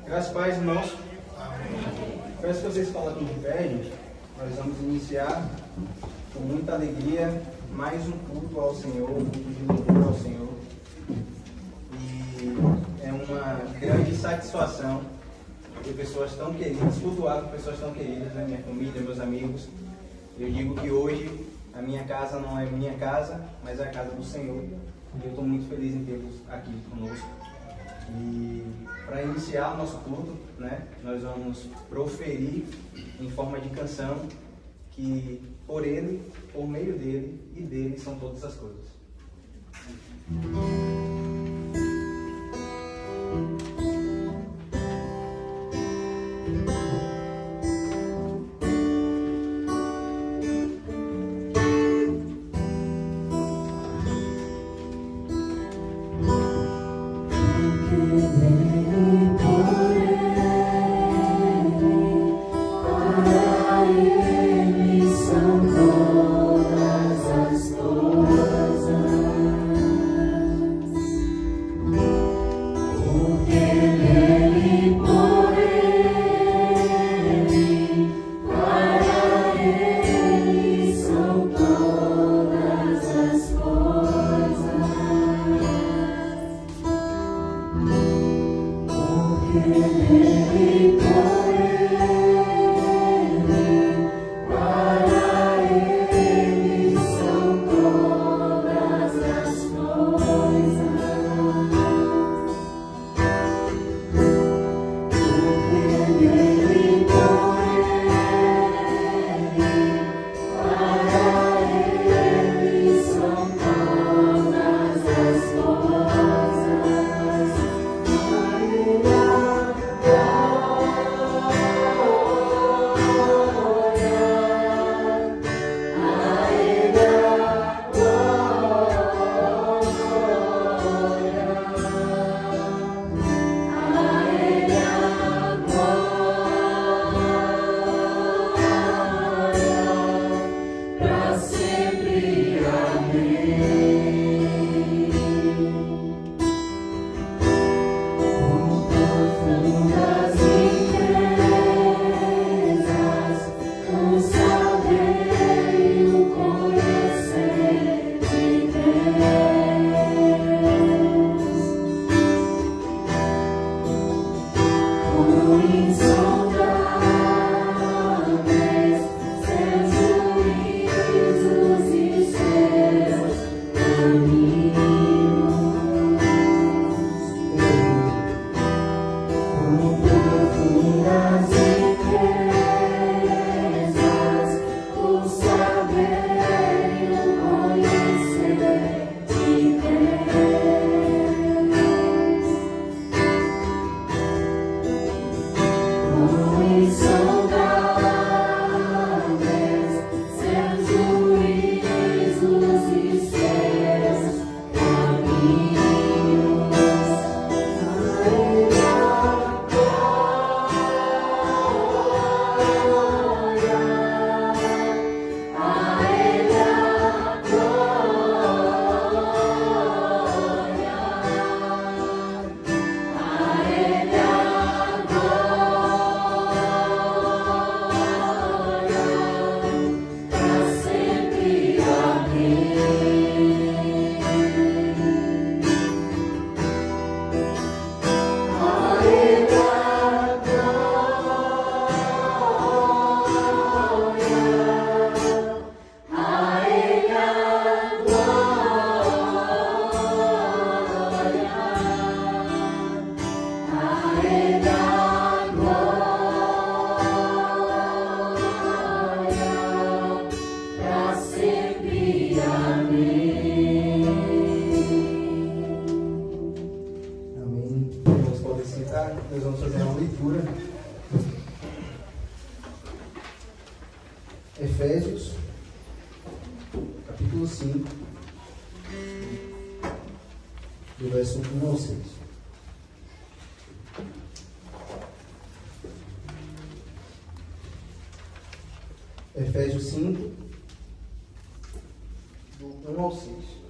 Graças a Deus, irmãos. Peço que vocês coloquem de pé, gente. Nós vamos iniciar com muita alegria mais um culto ao Senhor, um culto de louvor ao Senhor. E é uma grande satisfação ter pessoas tão queridas, cultuar com pessoas tão queridas, né? Minha família, meus amigos. Eu digo que hoje a minha casa não é minha casa, mas é a casa do Senhor. E eu estou muito feliz em tê-los aqui conosco. E para iniciar o nosso culto, né, nós vamos proferir em forma de canção que por Ele, por meio dEle e dEle são todas as coisas. Nós vamos fazer uma leitura. Efésios, capítulo 5, do verso 1 ao 6. Efésios 5, do 1 ao 6.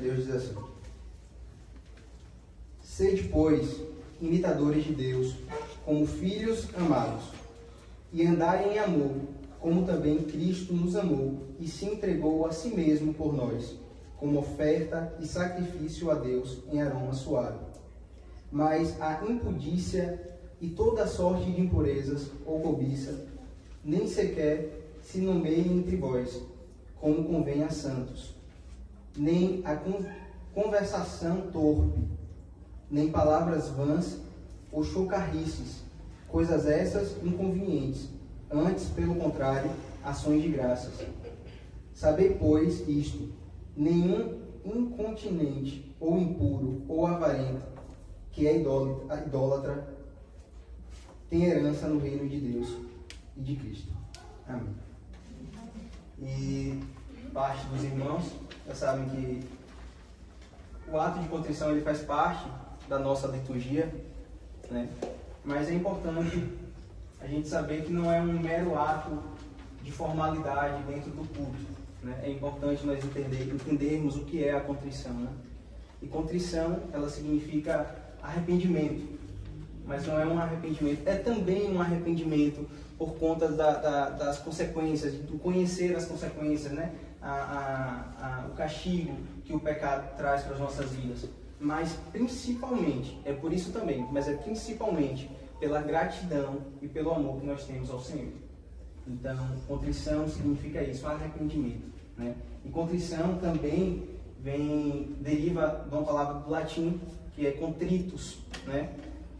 Deus diz assim: Sede, pois, imitadores de Deus, como filhos amados, e andai em amor, como também Cristo nos amou e se entregou a si mesmo por nós, como oferta e sacrifício a Deus em aroma suave. Mas a impudícia e toda sorte de impurezas ou cobiça nem sequer se nomeiem entre vós, como convém a santos, nem a conversação torpe, nem palavras vãs ou chocarrices, coisas essas inconvenientes, antes, pelo contrário, ações de graças. Sabei, pois, isto: nenhum incontinente, ou impuro, ou avarento, que é idólatra, tem herança no reino de Deus e de Cristo. Amém. E parte dos irmãos já sabem que o ato de contrição ele faz parte da nossa liturgia, né? Mas é importante a gente saber que não é um mero ato de formalidade dentro do culto, né? É importante nós entendermos o que é a contrição, né? E contrição, ela significa arrependimento, mas não é um arrependimento, é também um arrependimento por conta das consequências, do conhecer as consequências, né? O castigo que o pecado traz para as nossas vidas. Mas principalmente, é por isso também, mas é principalmente pela gratidão e pelo amor que nós temos ao Senhor. Então, contrição significa isso, arrependimento, né? E contrição também deriva de uma palavra do latim, que é contritus, né?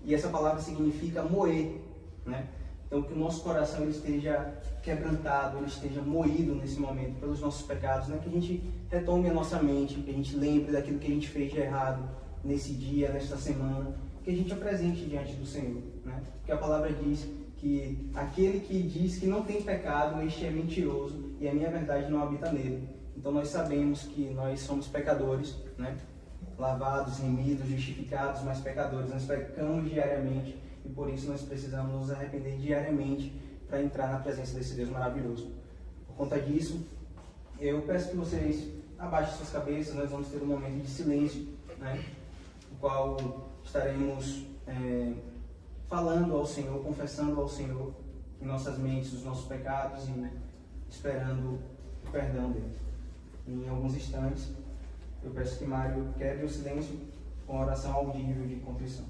E essa palavra significa moer, né? Então, que o nosso coração ele esteja quebrantado, ele esteja moído nesse momento pelos nossos pecados, né? Que a gente retome a nossa mente, que a gente lembre daquilo que a gente fez de errado nesse dia, nesta semana, que a gente apresente diante do Senhor, né? Porque a palavra diz que aquele que diz que não tem pecado, este é mentiroso e a minha verdade não habita nele. Então, nós sabemos que nós somos pecadores, né? Lavados, remidos, justificados, mas pecadores. Nós pecamos diariamente e por isso nós precisamos nos arrepender diariamente para entrar na presença desse Deus maravilhoso. Por conta disso, eu peço que vocês abaixem suas cabeças. Nós vamos ter um momento de silêncio, né? No qual estaremos falando ao Senhor, confessando ao Senhor em nossas mentes os nossos pecados e esperando o perdão dele. Em alguns instantes, eu peço que Mário quebre o silêncio com a oração audível de contrição.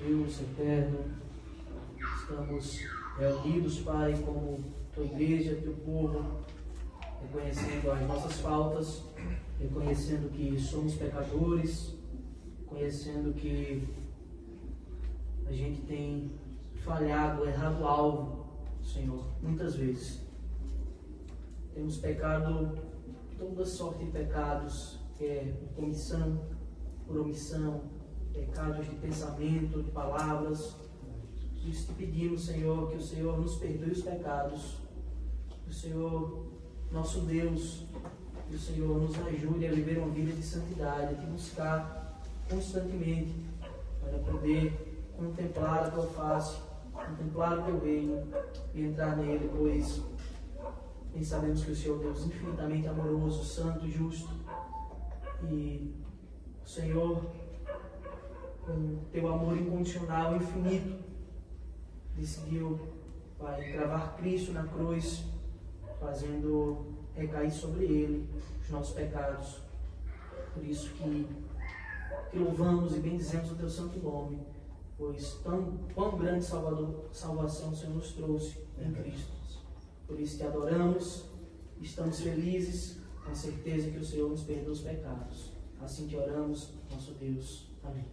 Deus eterno, estamos reunidos, Pai, como tua igreja, teu povo, reconhecendo as nossas faltas, reconhecendo que somos pecadores, reconhecendo que a gente tem falhado, errado o alvo, Senhor, muitas vezes. Temos pecado, toda sorte de pecados, que é por comissão, por omissão, pecados de pensamento, de palavras. Por isso te pedimos, Senhor, que o Senhor nos perdoe os pecados, que o Senhor, nosso Deus, que o Senhor nos ajude a viver uma vida de santidade, a te buscar constantemente, para poder contemplar a tua face, contemplar o teu reino e entrar nele, pois bem sabemos que o Senhor é Deus infinitamente amoroso, santo, justo, e o Senhor, com teu amor incondicional, infinito, decidiu, Pai, cravar Cristo na cruz, fazendo recair sobre ele os nossos pecados. Por isso que louvamos e bendizemos o teu santo nome, pois quão grande salvação o Senhor nos trouxe em Cristo. Por isso te adoramos, estamos felizes, com a certeza que o Senhor nos perdoa os pecados. Assim te oramos, nosso Deus. Amém.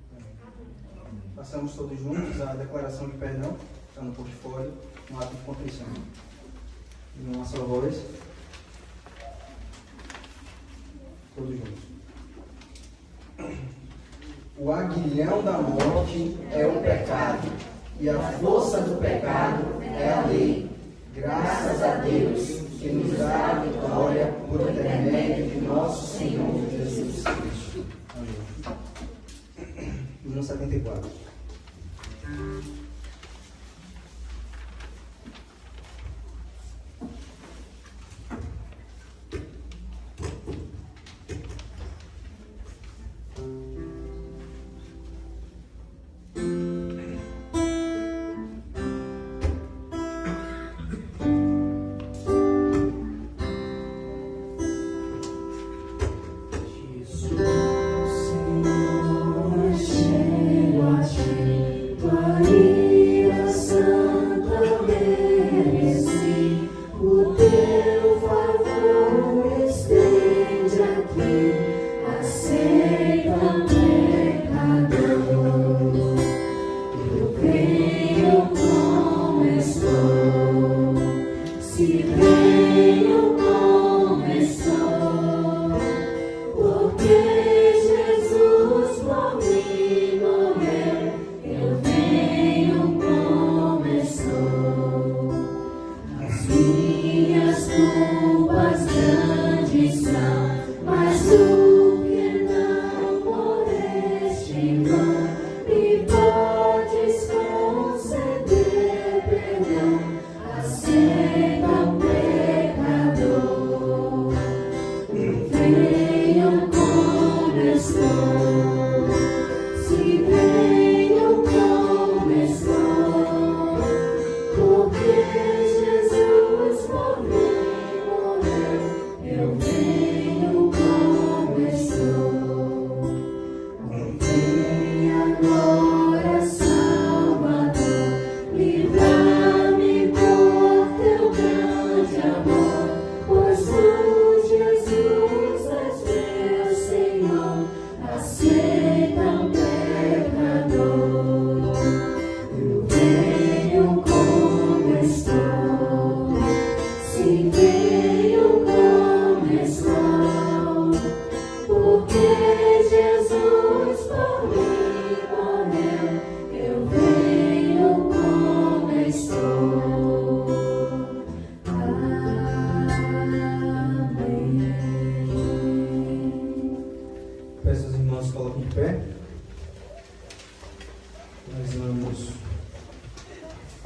Passamos todos juntos a declaração de perdão, está no portfólio, um ato de contrição. Em uma só voz. Todos juntos. O aguilhão da morte é o pecado, e a força do pecado é a lei. Graças a Deus que nos dá a vitória por intermédio de nosso Senhor Jesus Cristo. Amém. Hino 74.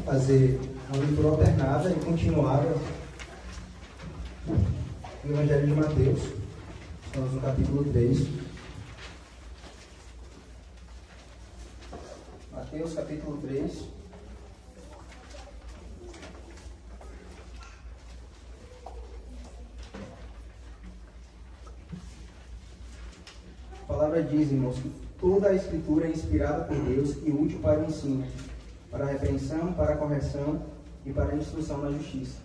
Fazer uma leitura alternada e continuada no Evangelho de Mateus. Estamos no capítulo 3. Mateus, capítulo 3. A palavra diz, irmãos, que toda a Escritura é inspirada por Deus e útil para o ensino, para a repreensão, para a correção e para a instrução na justiça.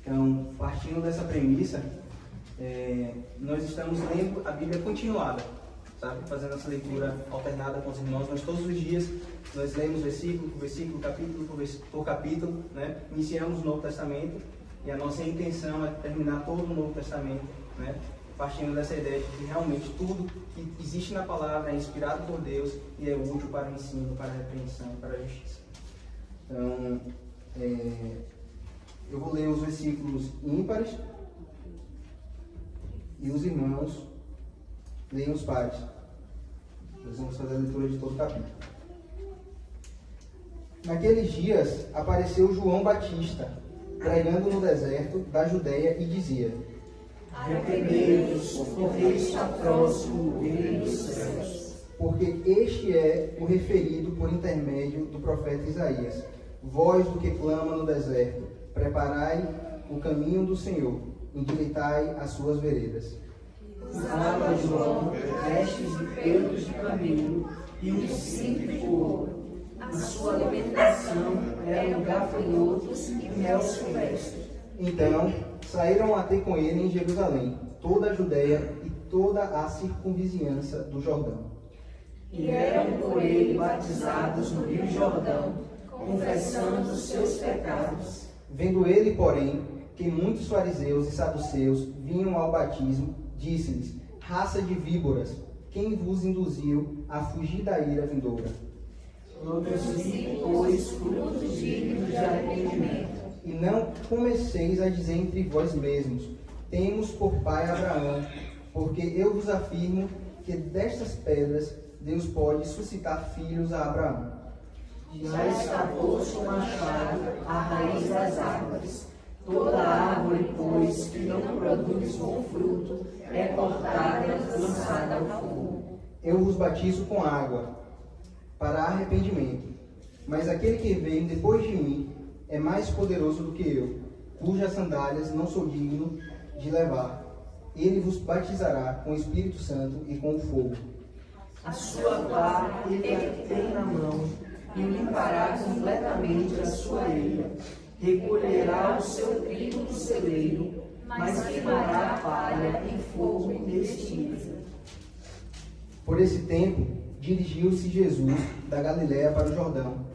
Então, partindo dessa premissa, nós estamos lendo a Bíblia continuada, sabe? Fazendo essa leitura alternada com os irmãos. Nós todos os dias, nós lemos versículo por versículo, capítulo por capítulo, né? Iniciamos o Novo Testamento e a nossa intenção é terminar todo o Novo Testamento, né? Partindo dessa ideia de que realmente tudo que existe na palavra é inspirado por Deus e é útil para o ensino, para a repreensão e para a justiça. Então, eu vou ler os versículos ímpares e os irmãos leiam os pares. Nós vamos fazer a leitura de todo o capítulo. Naqueles dias apareceu João Batista, pregando no deserto da Judéia e dizia: arrependei-vos, porque está próximo o reino dos céus. Porque este é o referido por intermédio do profeta Isaías. Voz do que clama no deserto, preparai o caminho do Senhor, endireitai as suas veredas. Usava João vestes de pelos de camelo e um cinto de ouro. A sua alimentação eram gafanhotos e mel silvestre. Então saíram a ter com ele em Jerusalém, toda a Judéia e toda a circunvizinhança do Jordão. E eram por ele batizados no Rio Jordão, confessando os seus pecados. Vendo ele, porém, que muitos fariseus e saduceus vinham ao batismo, disse-lhes: Raça de víboras, quem vos induziu a fugir da ira vindoura? Produzi, pois, frutos dignos de arrependimento. E não comeceis a dizer entre vós mesmos, temos por pai Abraão, porque eu vos afirmo que destas pedras Deus pode suscitar filhos a Abraão. Já está posto o machado à raiz das árvores. Toda árvore, pois, que não produz bom fruto, é cortada e lançada ao fogo. Eu vos batizo com água, para arrependimento. Mas aquele que vem depois de mim é mais poderoso do que eu, cujas sandálias não sou digno de levar. Ele vos batizará com o Espírito Santo e com o fogo. A sua pá ele tem na mão, e limpará completamente a sua eira. Recolherá o seu trigo do celeiro, mas queimará a palha em fogo indestível. Por esse tempo, dirigiu-se Jesus da Galiléia para o Jordão,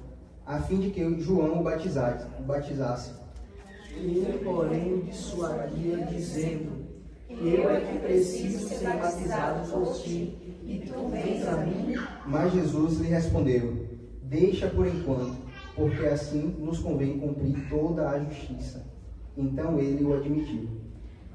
a fim de que João o batizasse. Ele, porém, o dissuadia, dizendo: Eu é que preciso ser batizado por ti, e tu vens a mim? Mas Jesus lhe respondeu: Deixa por enquanto, porque assim nos convém cumprir toda a justiça. Então ele o admitiu.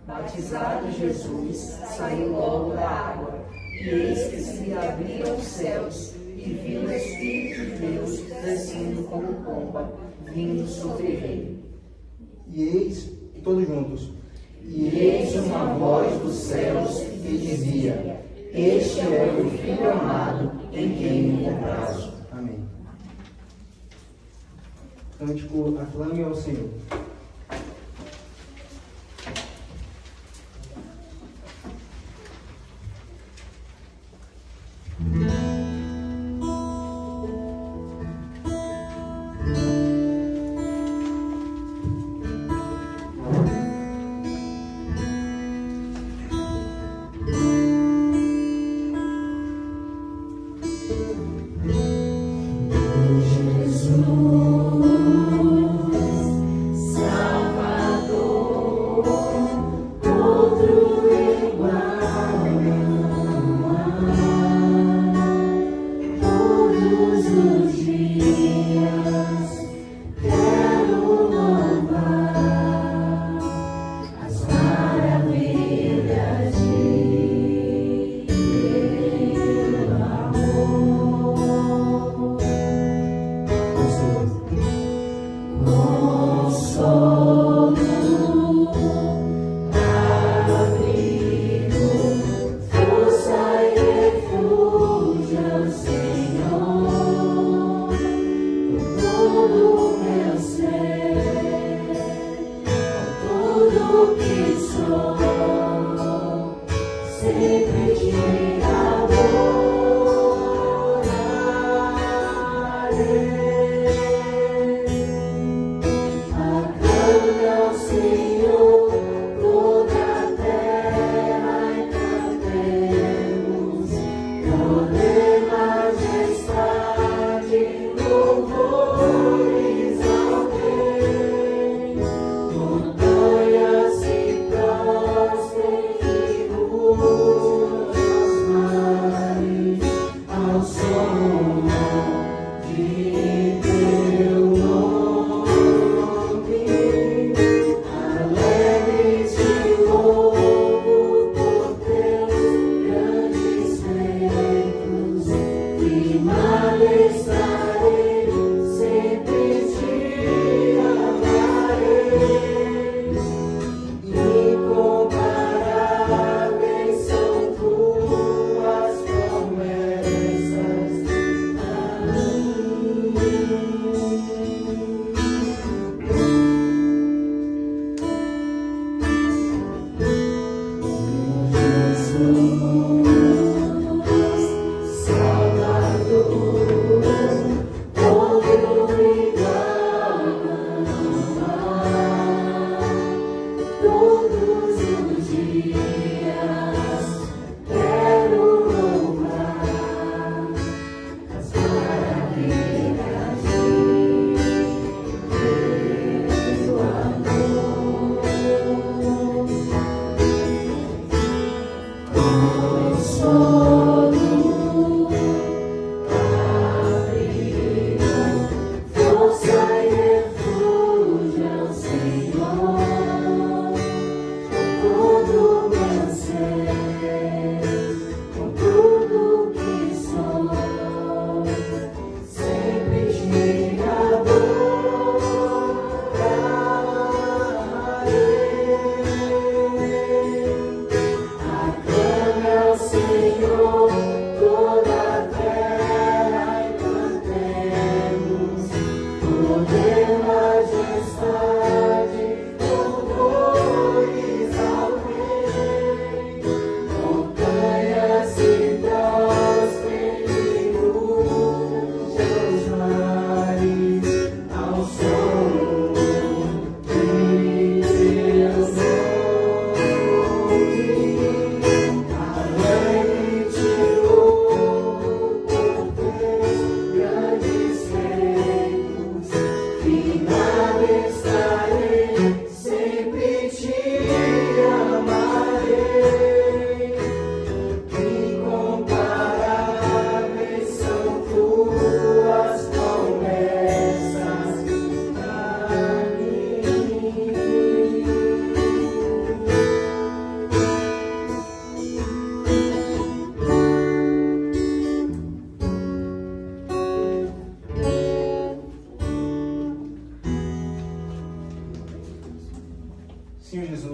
Batizado Jesus, saiu logo da água, e eis que se lhe abriram os céus, e viu o Espírito de Deus descendo como pomba, vindo sobre ele. E eis, todos juntos, E eis uma voz dos céus que dizia: Este é o meu Filho amado, em quem me comprazo. Amém. Cântico, aclame ao Senhor.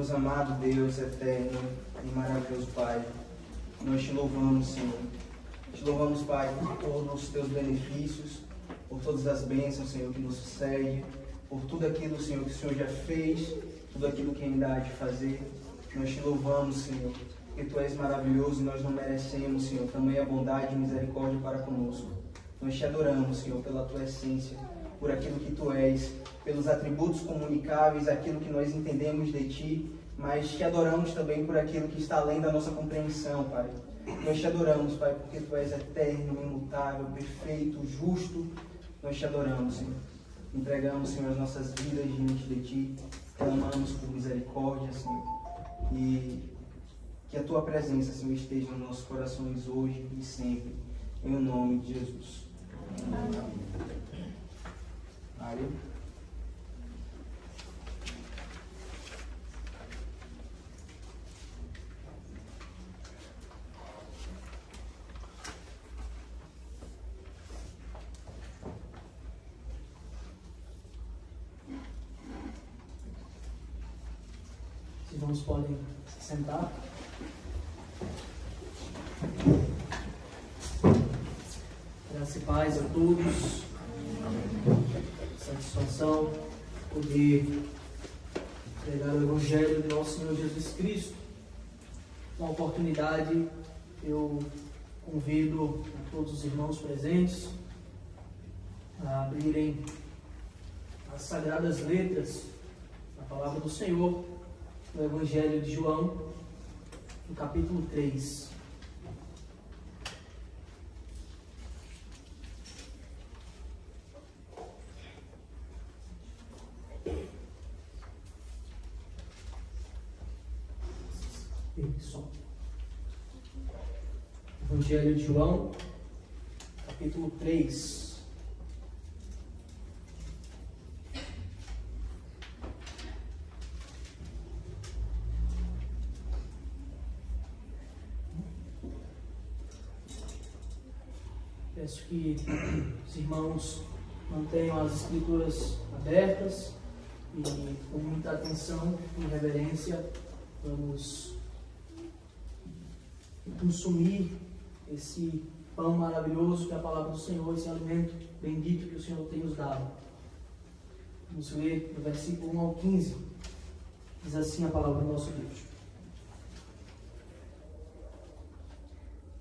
Deus amado, Deus eterno e maravilhoso Pai, nós te louvamos, Senhor. Te louvamos, Pai, por todos os teus benefícios, por todas as bênçãos, Senhor, que nos sucede, por tudo aquilo, Senhor, que o Senhor já fez, tudo aquilo que ainda há de fazer. Nós te louvamos, Senhor, porque Tu és maravilhoso e nós não merecemos, Senhor, tamanha bondade e misericórdia para conosco. Nós te adoramos, Senhor, pela Tua essência, por aquilo que Tu és, pelos atributos comunicáveis, aquilo que nós entendemos de Ti, mas te adoramos também por aquilo que está além da nossa compreensão, Pai. Nós te adoramos, Pai, porque Tu és eterno, imutável, perfeito, justo. Nós te adoramos, Senhor. Entregamos, Senhor, as nossas vidas diante de Ti. Clamamos por misericórdia, Senhor. E que a Tua presença, Senhor, esteja nos nossos corações hoje e sempre. Em o nome de Jesus. Amém. Mário. Os irmãos podem se sentar. Graça e paz a todos. Satisfação poder pregar o Evangelho de nosso Senhor Jesus Cristo. Uma oportunidade, eu convido a todos os irmãos presentes a abrirem as sagradas letras da palavra do Senhor no Evangelho de João, no capítulo 3. Evangelho de João, capítulo 3. Peço que os irmãos mantenham as escrituras abertas e com muita atenção e reverência vamos consumir esse pão maravilhoso que é a palavra do Senhor, esse alimento bendito que o Senhor tem nos dado. Vamos ler do versículo 1 ao 15. Diz assim a palavra do nosso Deus.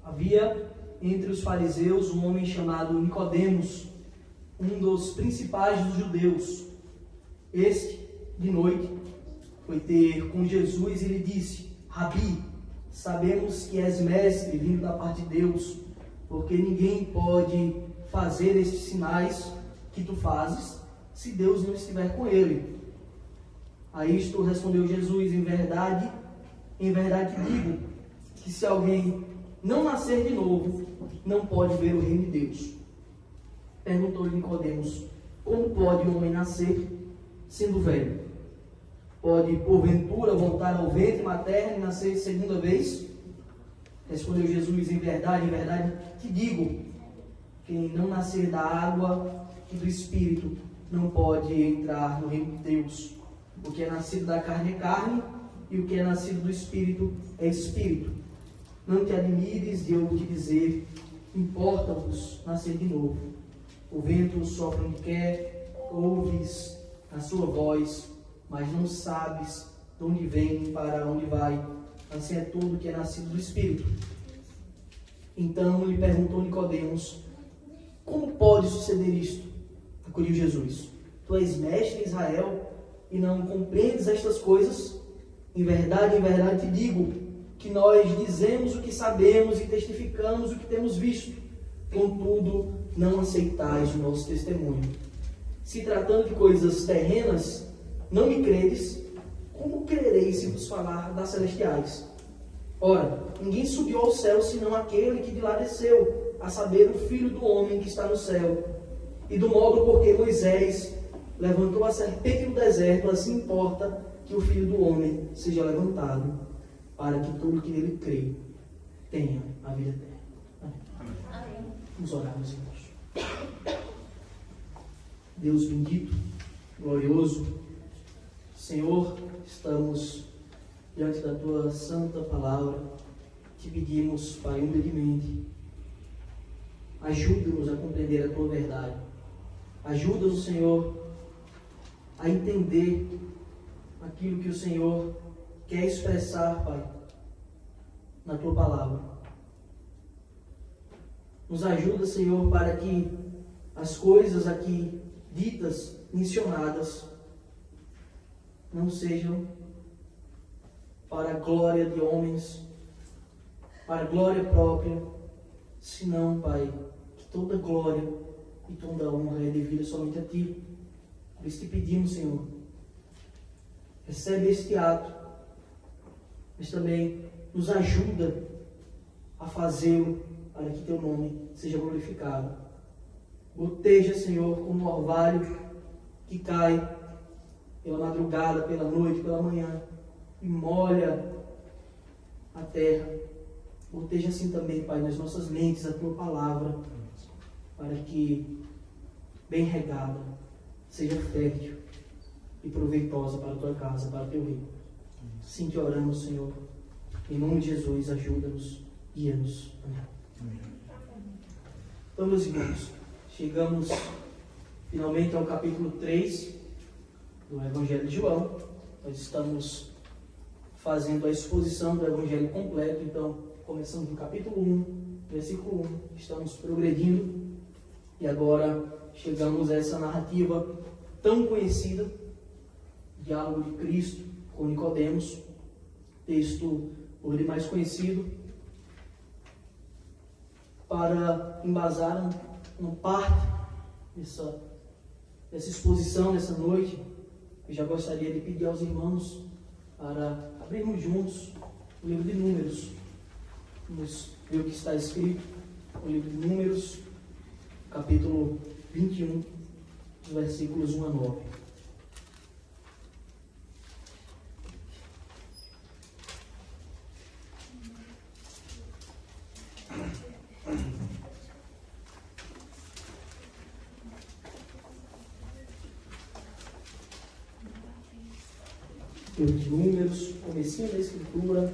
Havia entre os fariseus um homem chamado Nicodemos, um dos principais dos judeus. Este, de noite, foi ter com Jesus e lhe disse: Rabi, sabemos que és mestre vindo da parte de Deus, porque ninguém pode fazer estes sinais que tu fazes, se Deus não estiver com ele. A isto respondeu Jesus: em verdade te digo, que se alguém não nascer de novo, não pode ver o reino de Deus. Perguntou-lhe Nicodemos: como pode um homem nascer sendo velho? Pode, porventura, voltar ao ventre materno e nascer segunda vez? Respondeu Jesus: em verdade te digo, quem não nascer da água e do Espírito não pode entrar no reino de Deus. O que é nascido da carne é carne, e o que é nascido do Espírito é Espírito. Não te admires de eu te dizer: importa-vos nascer de novo. O vento sopra onde quer, ouves a sua voz, mas não sabes de onde vem nem para onde vai. Assim é tudo que é nascido do Espírito. Então lhe perguntou Nicodemos: como pode suceder isto? Acudiu Jesus: tu és mestre em Israel e não compreendes estas coisas? Em verdade te digo, que nós dizemos o que sabemos e testificamos o que temos visto, contudo não aceitais o nosso testemunho. Se tratando de coisas terrenas, não me credes, como crereis se vos falar das celestiais? Ora, ninguém subiu ao céu senão aquele que de lá desceu, a saber, o Filho do homem que está no céu. E do modo porque Moisés levantou a serpente no deserto, assim importa que o Filho do homem seja levantado, para que todo que nele crê tenha a vida eterna. Amém. Vamos orar, meus irmãos. Deus bendito, glorioso, Senhor, estamos diante da Tua santa palavra, te pedimos, Pai, humildemente, ajuda-nos a compreender a Tua verdade. Ajuda-nos, Senhor, a entender aquilo que o Senhor quer expressar, Pai, na Tua palavra. Nos ajuda, Senhor, para que as coisas aqui ditas, mencionadas, não sejam para a glória de homens, para a glória própria, senão, Pai, que toda glória e toda honra é devida somente a Ti. Por isso te pedimos, Senhor, recebe este ato, mas também nos ajuda a fazê-lo para que Teu nome seja glorificado. Goteja, Senhor, como um orvalho que cai pela madrugada, pela noite, pela manhã, e molha a terra. Goteja assim também, Pai, nas nossas mentes a Tua palavra, para que, bem regada, seja fértil e proveitosa para a Tua casa, para o Teu reino. Assim que oramos, Senhor, em nome de Jesus, ajuda-nos, guia-nos. Amém. Então, meus irmãos, chegamos finalmente ao capítulo 3 do Evangelho de João. Nós estamos fazendo a exposição do Evangelho completo, então começamos no capítulo 1, versículo 1, estamos progredindo e agora chegamos a essa narrativa tão conhecida, diálogo de Cristo com Nicodemos, texto por demais conhecido, para embasar uma parte dessa exposição nessa noite. Eu já gostaria de pedir aos irmãos para abrirmos juntos o livro de Números. Vamos ver o que está escrito no livro de Números, capítulo 21, os versículos 1 a 9. Livro de Números, comecinho da Escritura,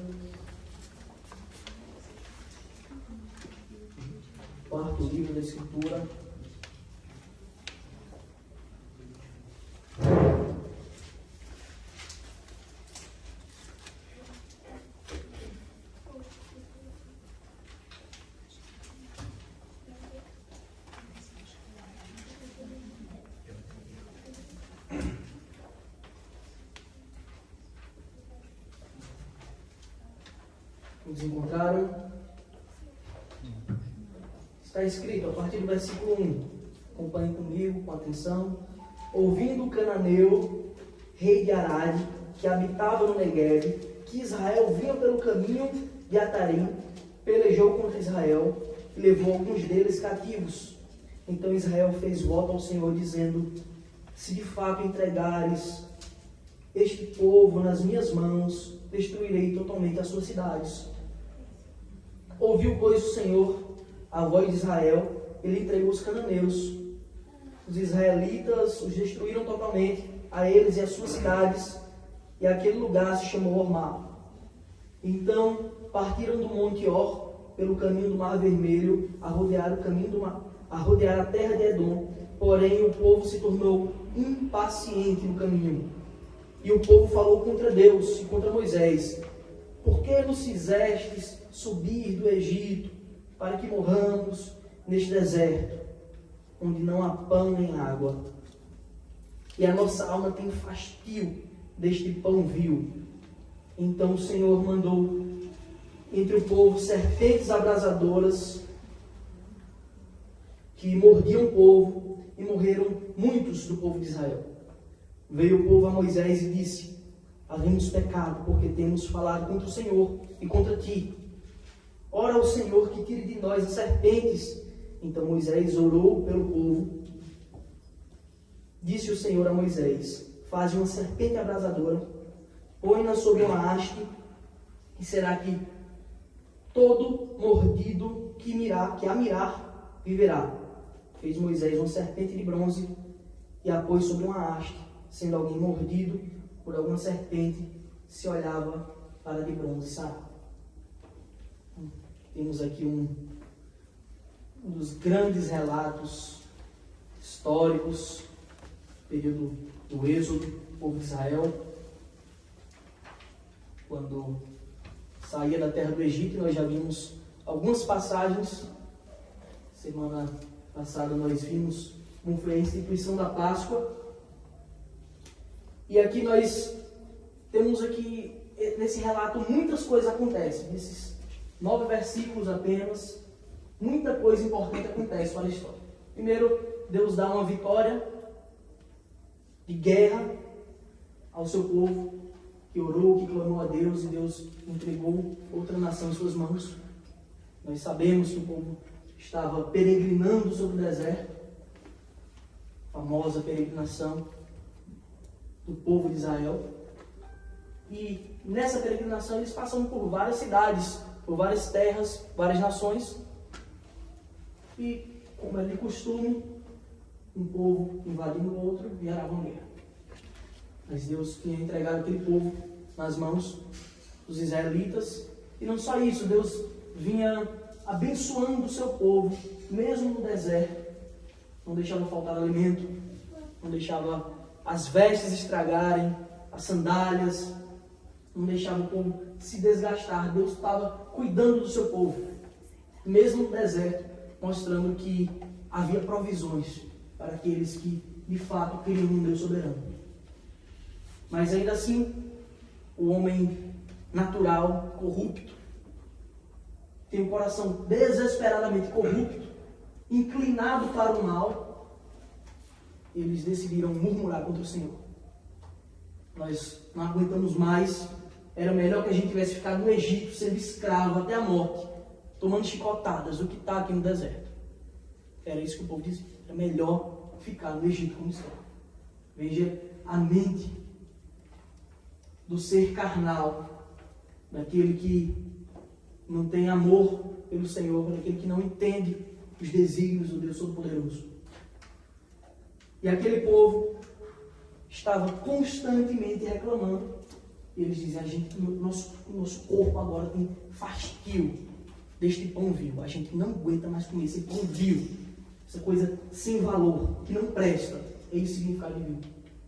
quarto livro da Escritura. Nos encontraram? Está escrito a partir do versículo 1. Acompanhe comigo com atenção. Ouvindo o cananeu, rei de Arade, que habitava no Negueve, que Israel vinha pelo caminho de Atarim, pelejou contra Israel e levou alguns deles cativos. Então Israel fez voto ao Senhor, dizendo: se de fato entregares este povo nas minhas mãos, destruirei totalmente as suas cidades. Ouviu, pois, o Senhor a voz de Israel, ele entregou os cananeus. Os israelitas os destruíram totalmente, a eles e as suas cidades, e aquele lugar se chamou Ormá. Então partiram do Monte Or, pelo caminho do Mar Vermelho, a rodear o caminho do mar, a rodear a terra de Edom. Porém o povo se tornou impaciente no caminho. E o povo falou contra Deus e contra Moisés: por que nos fizestes subir do Egito para que morramos neste deserto, onde não há pão nem água? E a nossa alma tem fastio deste pão vil. Então o Senhor mandou entre o povo serpentes abrasadoras que mordiam o povo, e morreram muitos do povo de Israel. Veio o povo a Moisés e disse: havemos pecado, porque temos falado contra o Senhor e contra ti. Ora ao Senhor que tire de nós as serpentes. Então Moisés orou pelo povo. Disse o Senhor a Moisés: faze uma serpente abrasadora, põe-na sobre uma haste, e será que todo mordido que a mirar viverá. Fez Moisés uma serpente de bronze e a pôs sobre uma haste. Sendo alguém mordido por alguma serpente, se olhava para de bronze sarar. Temos aqui um dos grandes relatos históricos, período do Êxodo, do povo de Israel, quando saía da terra do Egito. Nós já vimos algumas passagens. Semana passada nós vimos como foi a instituição da Páscoa. E aqui nós temos aqui, nesse relato, muitas coisas acontecem. Nesses 9 versículos apenas, muita coisa importante acontece para a história. Primeiro, Deus dá uma vitória de guerra ao seu povo, que orou, que clamou a Deus, e Deus entregou outra nação em suas mãos. Nós sabemos que o povo estava peregrinando sobre o deserto, a famosa peregrinação do povo de Israel. E nessa peregrinação eles passam por várias cidades, por várias terras, várias nações. E, como é de costume, um povo invadindo o outro e arava uma guerra. Mas Deus tinha entregado aquele povo nas mãos dos israelitas. E não só isso, Deus vinha abençoando o seu povo, mesmo no deserto. Não deixava faltar alimento, não deixava as vestes estragarem, as sandálias, não deixava o povo se desgastar. Deus estava cuidando do seu povo, mesmo no deserto, mostrando que havia provisões para aqueles que de fato queriam um Deus soberano. Mas ainda assim, o homem natural, corrupto, tem um coração desesperadamente corrupto, inclinado para o mal, eles decidiram murmurar contra o Senhor. Nós não aguentamos mais, era melhor que a gente tivesse ficado no Egito, sendo escravo até a morte, tomando chicotadas, do que está aqui no deserto. Era isso que o povo dizia, era melhor ficar no Egito como escravo. Veja a mente do ser carnal, daquele que não tem amor pelo Senhor, daquele que não entende os desígnios do Deus Todo-Poderoso. E aquele povo estava constantemente reclamando. E eles dizem, nosso corpo agora tem fastio deste pão vil. A gente não aguenta mais comer esse pão vil. Essa coisa sem valor, que não presta. É isso o significado de vil.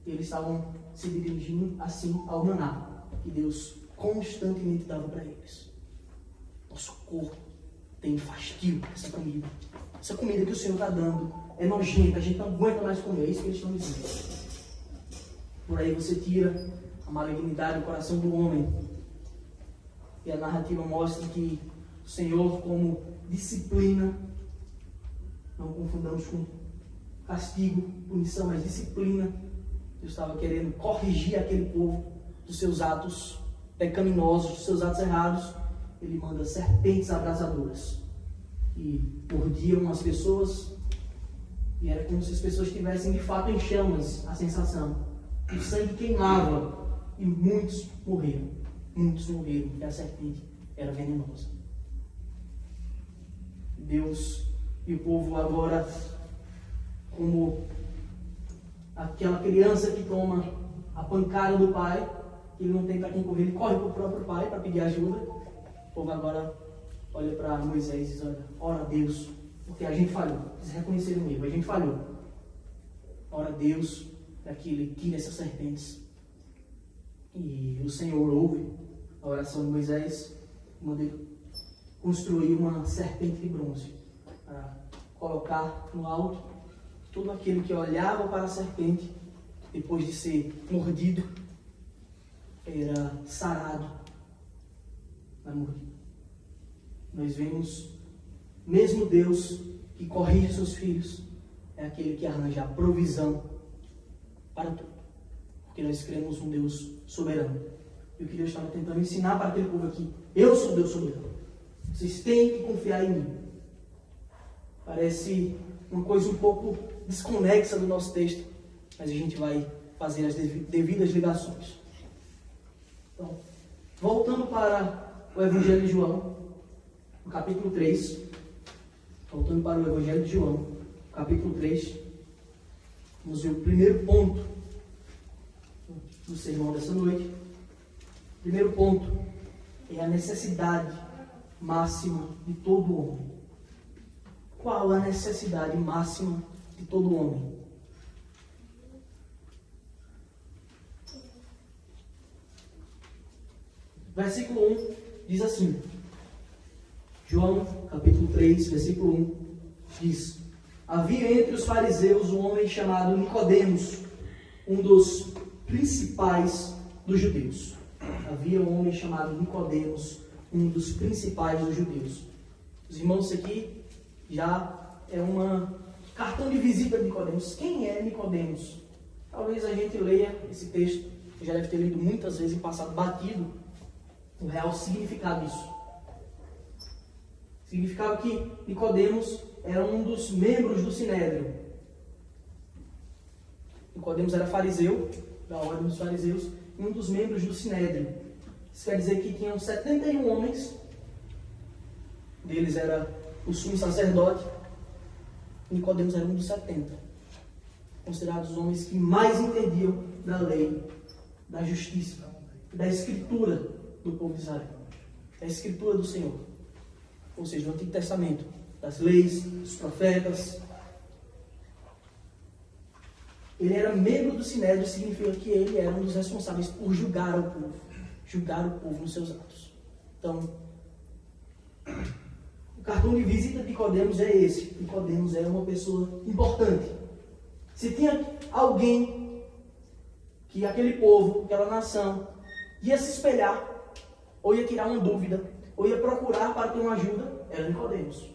E eles estavam se dirigindo assim ao maná, que Deus constantemente dava para eles. Nosso corpo tem fastio dessa comida. Essa comida que o Senhor está dando é nojenta, a gente não aguenta mais comer. É isso que eles estão dizendo. Por aí você tira a malignidade do coração do homem. E a narrativa mostra que o Senhor, como disciplina, não confundamos com castigo, punição, mas disciplina. Deus estava querendo corrigir aquele povo dos seus atos pecaminosos, dos seus atos errados. Ele manda serpentes abrasadoras e mordiam as pessoas, e era como se as pessoas estivessem de fato em chamas, a sensação. O sangue queimava e muitos morreram, porque a serpente era venenosa. Deus e o povo agora, como aquela criança que toma a pancada do pai, que ele não tem para quem correr, ele corre para o próprio pai para pedir ajuda. O povo agora olha para Moisés e diz, ora a Deus, porque a gente falhou. Eles reconheceram o erro, a gente falhou. Ora a Deus para que ele tire essas serpentes. E o Senhor ouve a oração de Moisés, manda ele construir uma serpente de bronze para colocar no alto. Todo aquele que olhava para a serpente, depois de ser mordido, era sarado na mordida. Nós vemos, mesmo Deus que corrige seus filhos, é aquele que arranja a provisão para tudo. Porque nós cremos um Deus soberano. E o que Deus estava tentando ensinar para aquele povo aqui, eu sou Deus soberano. Vocês têm que confiar em mim. Parece uma coisa um pouco desconexa do nosso texto, mas a gente vai fazer as devidas ligações. Então, voltando para o Evangelho de João, no capítulo 3. Voltando para o Evangelho de João, capítulo 3. Vamos ver o primeiro ponto do sermão dessa noite. Primeiro ponto é a necessidade máxima de todo homem. Qual a necessidade máxima de todo homem? Versículo 1 diz assim, João, capítulo 3, versículo 1, diz: havia entre os fariseus um homem chamado Nicodemos, um dos principais dos judeus. Havia um homem chamado Nicodemos, um dos principais dos judeus. Os irmãos, isso aqui já é um cartão de visita de Nicodemos. Quem é Nicodemos? Talvez a gente leia esse texto, já deve ter lido muitas vezes e passado batido o real significado disso. Significava que Nicodemos era um dos membros do Sinédrio. Nicodemos era fariseu, da ordem dos fariseus, e um dos membros do Sinédrio. Isso quer dizer que tinham 71 homens, deles era o sumo sacerdote, Nicodemos era um dos 70, considerados os homens que mais entendiam da lei, da justiça, da escritura do povo de Israel, da escritura do Senhor, ou seja, do Antigo Testamento, das leis, dos profetas. Ele era membro do Sinédrio, significa que ele era um dos responsáveis por julgar o povo nos seus atos. Então, o cartão de visita de Nicodemos é esse. Nicodemos é uma pessoa importante. Se tinha alguém que aquele povo, aquela nação, ia se espelhar, ou ia tirar uma dúvida, ou ia procurar para ter uma ajuda, era Nicodemos.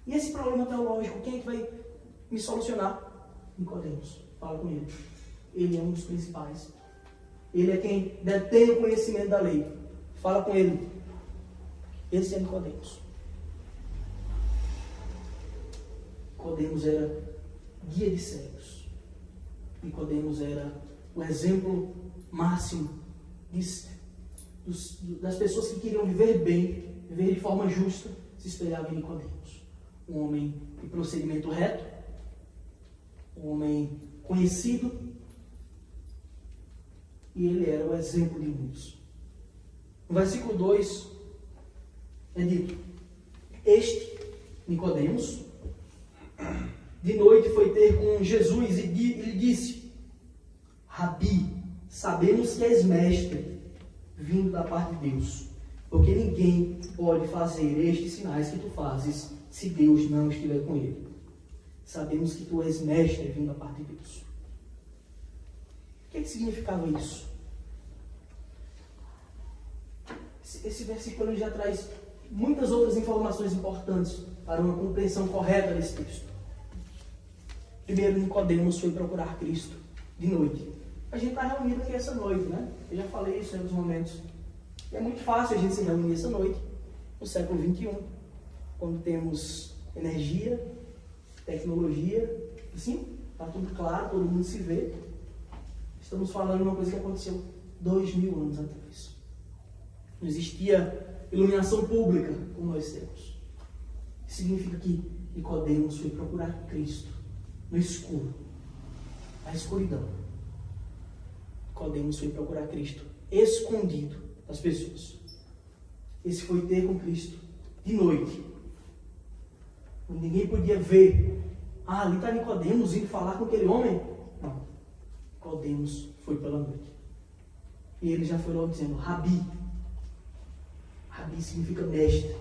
E esse problema teológico, quem é que vai me solucionar? Nicodemos. Fala com ele. Ele é um dos principais. Ele é quem detém o conhecimento da lei. Fala com ele. Esse é Nicodemos. Nicodemos era guia de cegos. Nicodemos era o exemplo máximo das pessoas que queriam viver bem, viver de forma justa, se espelhavam em Nicodemos. Um homem de procedimento reto, um homem conhecido, e ele era o exemplo de muitos. No versículo 2 é dito: este, Nicodemos, de noite foi ter com Jesus e lhe disse: Rabi, sabemos que és mestre, vindo da parte de Deus, porque ninguém pode fazer estes sinais que tu fazes se Deus não estiver com ele. Sabemos que tu és mestre, vindo da parte de Deus. O que significava isso? Esse versículo já traz muitas outras informações importantes para uma compreensão correta desse texto. Primeiro, Nicodemos foi procurar Cristo de noite. A gente está reunido aqui essa noite, né? Eu já falei isso em outros momentos. E é muito fácil a gente se reunir essa noite, no século XXI, quando temos energia, tecnologia, assim, está tudo claro, todo mundo se vê. Estamos falando de uma coisa que aconteceu 2000 anos atrás. Não existia iluminação pública como nós temos. Isso significa que Nicodemos foi procurar Cristo no escuro, na escuridão. Nicodemos foi procurar Cristo escondido das pessoas. Esse foi ter com Cristo de noite. Ninguém podia ver. Ah, ali está Nicodemos indo falar com aquele homem. Não. Nicodemos foi pela noite. E ele já foi logo dizendo: Rabi. Rabi significa mestre.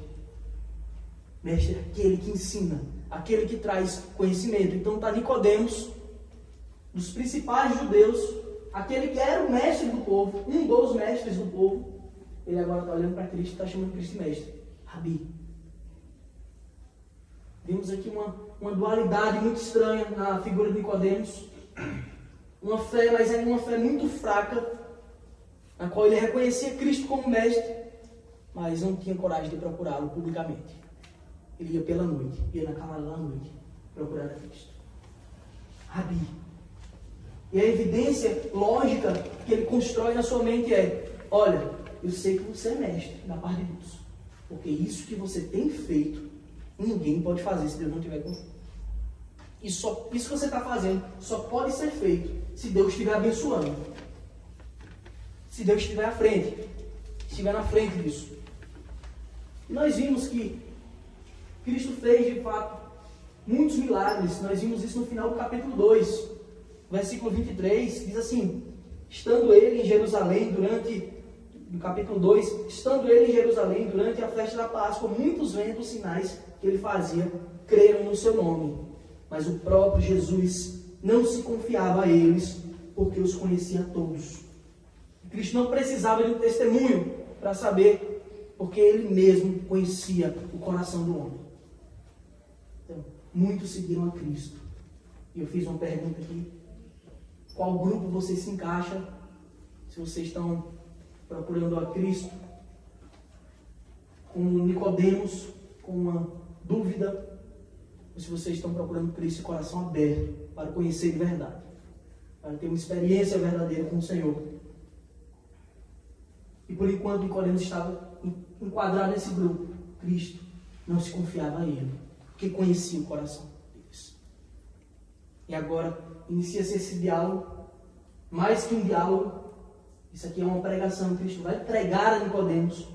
Mestre é aquele que ensina, aquele que traz conhecimento. Então está Nicodemos, dos principais judeus, aquele que era o mestre do povo, um dos mestres do povo. Ele agora está olhando para Cristo e está chamando Cristo de mestre. Rabi. Vimos aqui uma dualidade muito estranha na figura de Nicodemos. Uma fé, mas era uma fé muito fraca, na qual ele reconhecia Cristo como mestre, mas não tinha coragem de procurá-lo publicamente. Ele ia pela noite, ia na camada da noite, procurar a Cristo. Rabi. E a evidência lógica que ele constrói na sua mente é: olha, eu sei que você é mestre da parte de Deus, porque isso que você tem feito, ninguém pode fazer se Deus não estiver com você. Isso que você está fazendo só pode ser feito se Deus estiver abençoando, se Deus estiver à frente. estiver na frente disso. E nós vimos que Cristo fez, de fato, muitos milagres. Nós vimos isso no final do capítulo 2, versículo 23, diz assim: estando ele em Jerusalém no capítulo 2, estando ele em Jerusalém durante a festa da Páscoa, muitos vendo os sinais que ele fazia, creram no seu nome. Mas o próprio Jesus não se confiava a eles, porque os conhecia todos. Cristo não precisava de um testemunho para saber, porque ele mesmo conhecia o coração do homem. Então, muitos seguiram a Cristo. E eu fiz uma pergunta aqui: qual grupo você se encaixa? Se vocês estão procurando a Cristo com Nicodemos, com uma dúvida, ou se vocês estão procurando Cristo de coração aberto para conhecer de verdade, para ter uma experiência verdadeira com o Senhor. E por enquanto Nicodemos estava enquadrado nesse grupo. Cristo não se confiava a ele, porque conhecia o coração deles. E agora inicia-se esse diálogo, mais que um diálogo. Isso aqui é uma pregação. Cristo vai pregar a Nicodemos.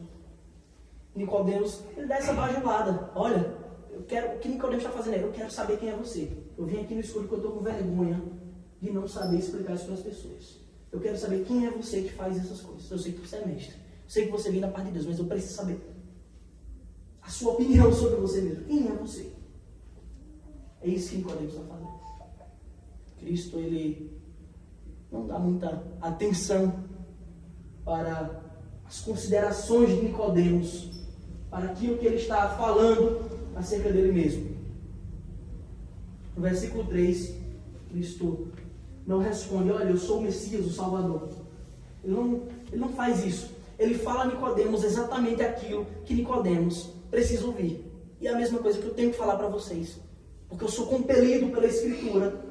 Nicodemos, ele dá essa bajulada: olha, o que Nicodemos está fazendo aí? Eu quero saber quem é você. Eu vim aqui no escuro porque eu estou com vergonha de não saber explicar isso para as pessoas. Eu quero saber quem é você que faz essas coisas. Eu sei que você é mestre, eu sei que você vem da parte de Deus, mas eu preciso saber a sua opinião sobre você mesmo. Quem é você? É isso que Nicodemos está fazendo. Cristo, ele não dá muita atenção para as considerações de Nicodemos, para aquilo que ele está falando acerca dele mesmo. No versículo 3, Cristo não responde: olha, eu sou o Messias, o Salvador. Ele não faz isso. Ele fala a Nicodemos exatamente aquilo que Nicodemos precisa ouvir. E é a mesma coisa que eu tenho que falar para vocês, porque eu sou compelido pela Escritura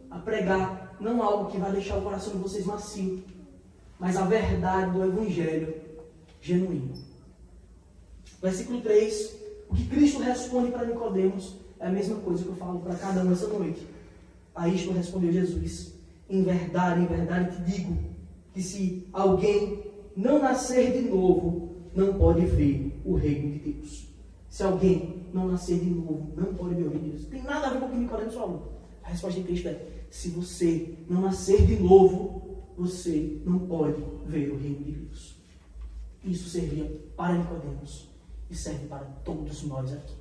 a pregar não algo que vai deixar o coração de vocês macio, mas a verdade do Evangelho genuíno. Versículo 3, o que Cristo responde para Nicodemos é a mesma coisa que eu falo para cada um essa noite. A isto respondeu Jesus: em verdade te digo, que se alguém não nascer de novo, não pode ver o reino de Deus. Se alguém não nascer de novo, não pode ver o reino de Deus. Não tem nada a ver com o que Nicodemos falou. A resposta de Cristo é: se você não nascer de novo, você não pode ver o reino de Deus. Isso servia para Nicodemos e serve para todos nós aqui.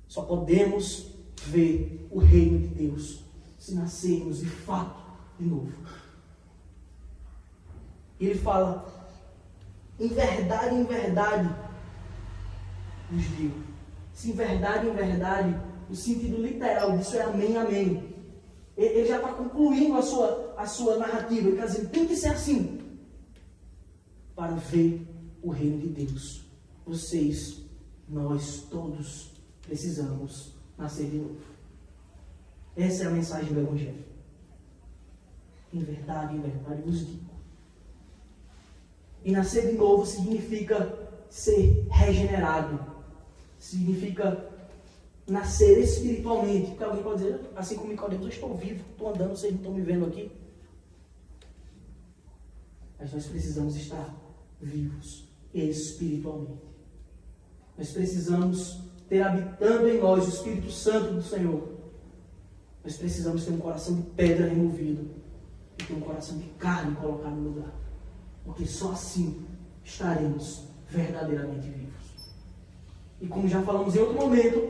Só podemos ver o reino de Deus se nascermos de fato de novo. E ele fala: em verdade vos digo. Se em verdade, o sentido literal disso é amém, amém. Ele já está concluindo a sua narrativa. Ele está dizendo: tem que ser assim para ver o reino de Deus. Vocês, nós todos precisamos nascer de novo. Essa é a mensagem do Evangelho. Em verdade vos digo. E nascer de novo significa ser regenerado. Significa nascer espiritualmente. Porque alguém pode dizer, assim como Nicodemos: eu estou vivo, estou andando, vocês não estão me vendo aqui. Mas nós precisamos estar vivos espiritualmente. Nós precisamos ter habitando em nós o Espírito Santo do Senhor. Nós precisamos ter um coração de pedra removido e ter um coração de carne colocado no lugar. Porque só assim estaremos verdadeiramente vivos. E como já falamos em outro momento,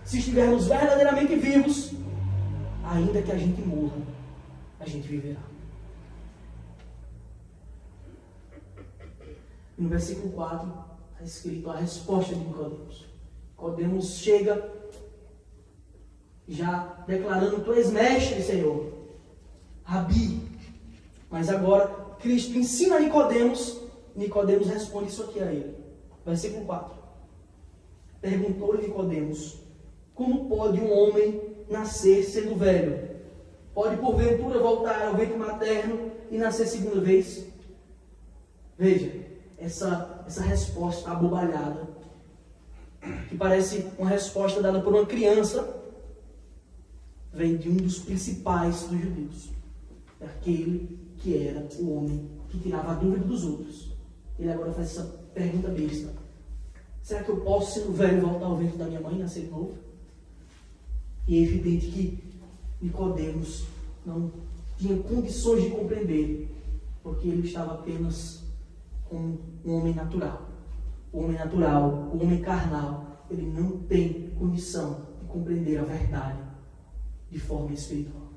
se estivermos verdadeiramente vivos, ainda que a gente morra, a gente viverá. E no versículo 4 está escrito a resposta de Nicodemos. Nicodemos chega já declarando: tu és mestre, Senhor, Rabi. Mas agora Cristo ensina a Nicodemos. Nicodemos responde isso aqui a ele. Versículo 4. Perguntou-lhe Nicodemos: como pode um homem nascer sendo velho? Pode porventura voltar ao ventre materno e nascer segunda vez? Veja, essa resposta abobalhada, que parece uma resposta dada por uma criança, vem de um dos principais dos judeus, daquele que era o homem que tirava a dúvida dos outros. Ele agora faz essa pergunta besta. Será que eu posso, sendo velho, voltar ao ventre da minha mãe e nascer de novo? E é evidente que Nicodemos não tinha condições de compreender, porque ele estava apenas como um homem natural. O homem natural, o homem carnal, ele não tem condição de compreender a verdade de forma espiritual.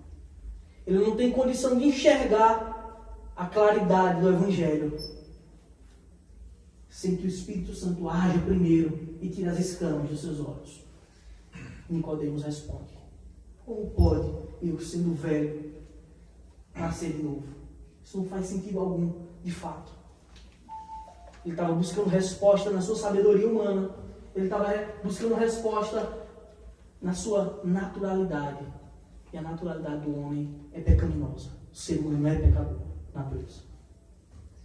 Ele não tem condição de enxergar a claridade do Evangelho sem que o Espírito Santo haja primeiro e tire as escamas dos seus olhos. Nicodemos responde: como pode eu, sendo velho, nascer de novo? Isso não faz sentido algum, de fato. Ele estava buscando resposta na sua sabedoria humana. Ele estava buscando resposta na sua naturalidade. E a naturalidade do homem é pecaminosa. O ser humano não é pecador, natureza.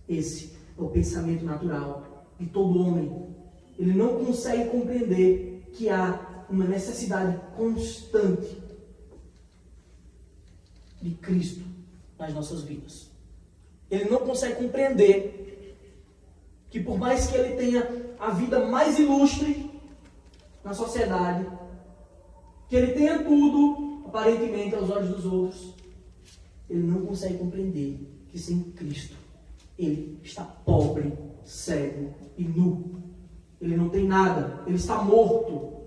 Esse é o pensamento natural de todo homem. Ele não consegue compreender que há uma necessidade constante de Cristo nas nossas vidas. Ele não consegue compreender que por mais que ele tenha a vida mais ilustre na sociedade, que ele tenha tudo, aparentemente, aos olhos dos outros, ele não consegue compreender que sem Cristo ele está pobre, cego e nu. Ele não tem nada, ele está morto.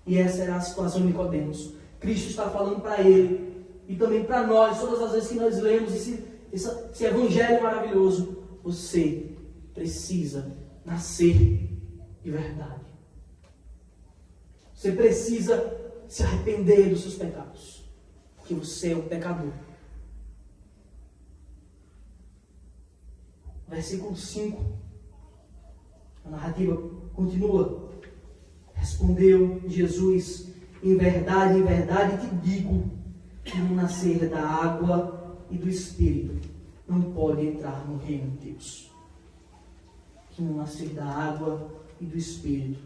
E essa era a situação de Nicodemos. Cristo está falando para ele e também para nós, todas as vezes que nós lemos esse evangelho maravilhoso: você precisa nascer de verdade. Você precisa se arrepender dos seus pecados, porque você é um pecador. Versículo 5, a narrativa continua. Respondeu Jesus: em verdade te digo, que não nascer da água e do Espírito não pode entrar no reino de Deus. Que não nascer da água e do Espírito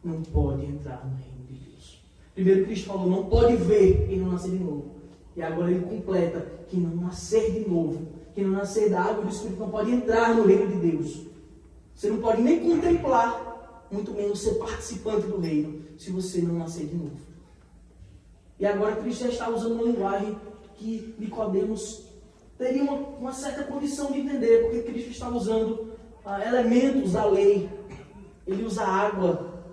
não pode entrar no reino de Deus. Primeiro Cristo falou: não pode ver quem não nascer de novo. E agora ele completa: que não nascer de novo, que não nascer da água e do Espírito não pode entrar no reino de Deus. Você não pode nem contemplar, muito menos ser participante do reino, se você não nascer de novo. E agora Cristo já está usando uma linguagem que Nicodemos teria uma certa condição de entender, porque Cristo está usando elementos da lei. Ele usa água,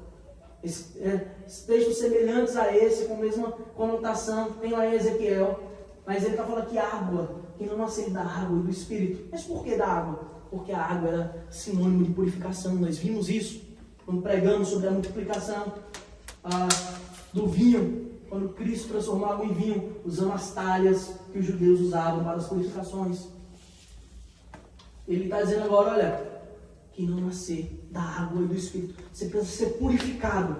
textos semelhantes a esse, com a mesma conotação, tem lá em Ezequiel, mas ele está falando que água, que não nascer da água e do Espírito. Mas por que da água? Porque a água era sinônimo de purificação. Nós vimos isso quando pregamos sobre a multiplicação do vinho, quando Cristo transformou água em vinho, usando as talhas que os judeus usavam para as purificações. Ele está dizendo agora: olha, que não nascer da água e do Espírito, você precisa ser purificado.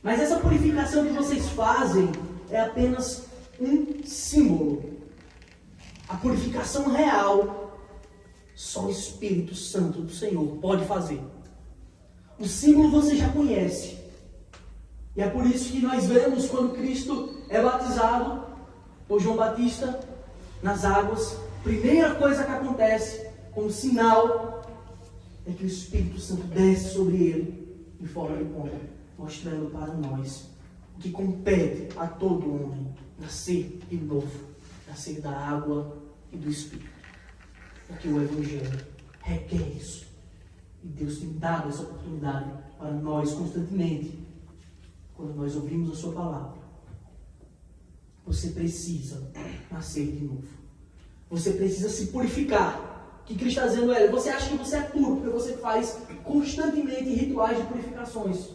Mas essa purificação que vocês fazem é apenas um símbolo. A purificação real, só o Espírito Santo do Senhor pode fazer. O símbolo você já conhece. E é por isso que nós vemos quando Cristo é batizado por João Batista nas águas, primeira coisa que acontece, como sinal, é que o Espírito Santo desce sobre ele em forma de pomba, mostrando para nós o que compete a todo homem: nascer de novo, nascer da água e do Espírito. Porque o Evangelho requer isso. E Deus tem dado essa oportunidade para nós constantemente, quando nós ouvimos a sua palavra. Você precisa nascer de novo. Você precisa se purificar. O que Cristo está dizendo é: você acha que você é puro porque você faz constantemente rituais de purificações.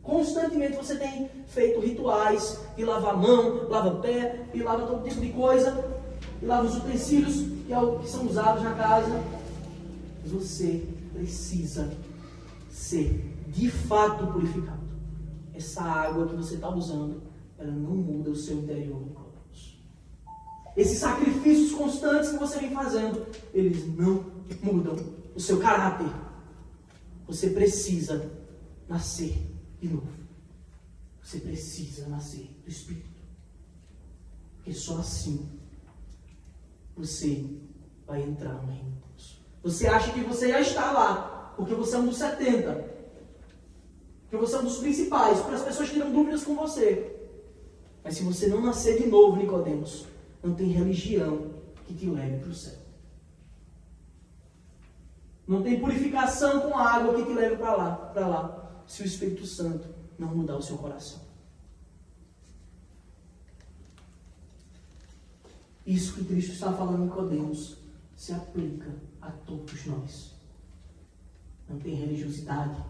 Constantemente você tem feito rituais de lavar a mão, lava pé, e lava todo tipo de coisa, e lava os utensílios que são usados na casa. Mas você precisa ser de fato purificado. Essa água que você está usando, ela não muda o seu interior, Nicodemos. Esses sacrifícios constantes que você vem fazendo, eles não mudam o seu caráter. Você precisa nascer de novo. Você precisa nascer do Espírito. Porque só assim você vai entrar no reino de Deus. Você acha que você já está lá, porque você é um dos 70. Porque você é um dos principais, porque as pessoas tiram dúvidas com você. Mas se você não nascer de novo, Nicodemos, não tem religião que te leve para o céu. Não tem purificação com água que te leve para lá, se o Espírito Santo não mudar o seu coração. Isso que Cristo está falando em Nicodemos se aplica a todos nós. Não tem religiosidade,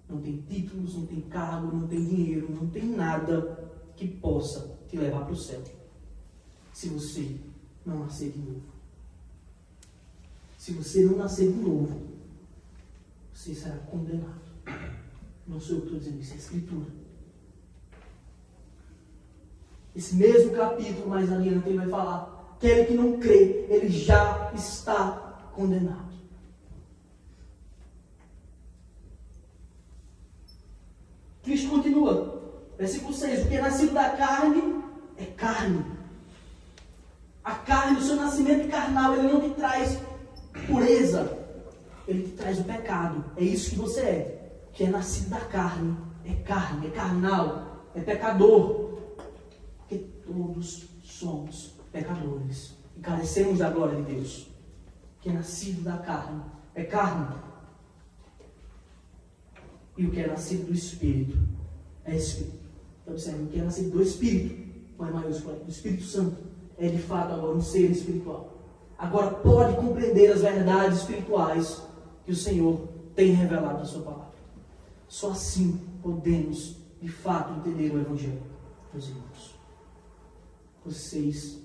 não tem títulos, não tem cargo, não tem dinheiro, não tem nada que possa te levar para o céu, se você não nascer de novo. Se você não nascer de novo, você será condenado. Não sou eu que estou dizendo isso, é a Escritura. Esse mesmo capítulo mais adiante ele vai falar: aquele que não crê, ele já está condenado. Cristo continua. Versículo 6. O que é nascido da carne é carne. A carne, o seu nascimento carnal, ele não te traz pureza. Ele te traz o pecado. É isso que você é. O que é nascido da carne, é carnal, é pecador. Porque todos somos pecadores e carecemos da glória de Deus. O que é nascido da carne é carne. E o que é nascido do Espírito é Espírito. Então, observe, o que é nascido do Espírito, não é maiúsculo, do Espírito Santo, é de fato agora um ser espiritual. Agora pode compreender as verdades espirituais que o Senhor tem revelado na sua palavra. Só assim podemos, de fato, entender o Evangelho, meus irmãos. Vocês,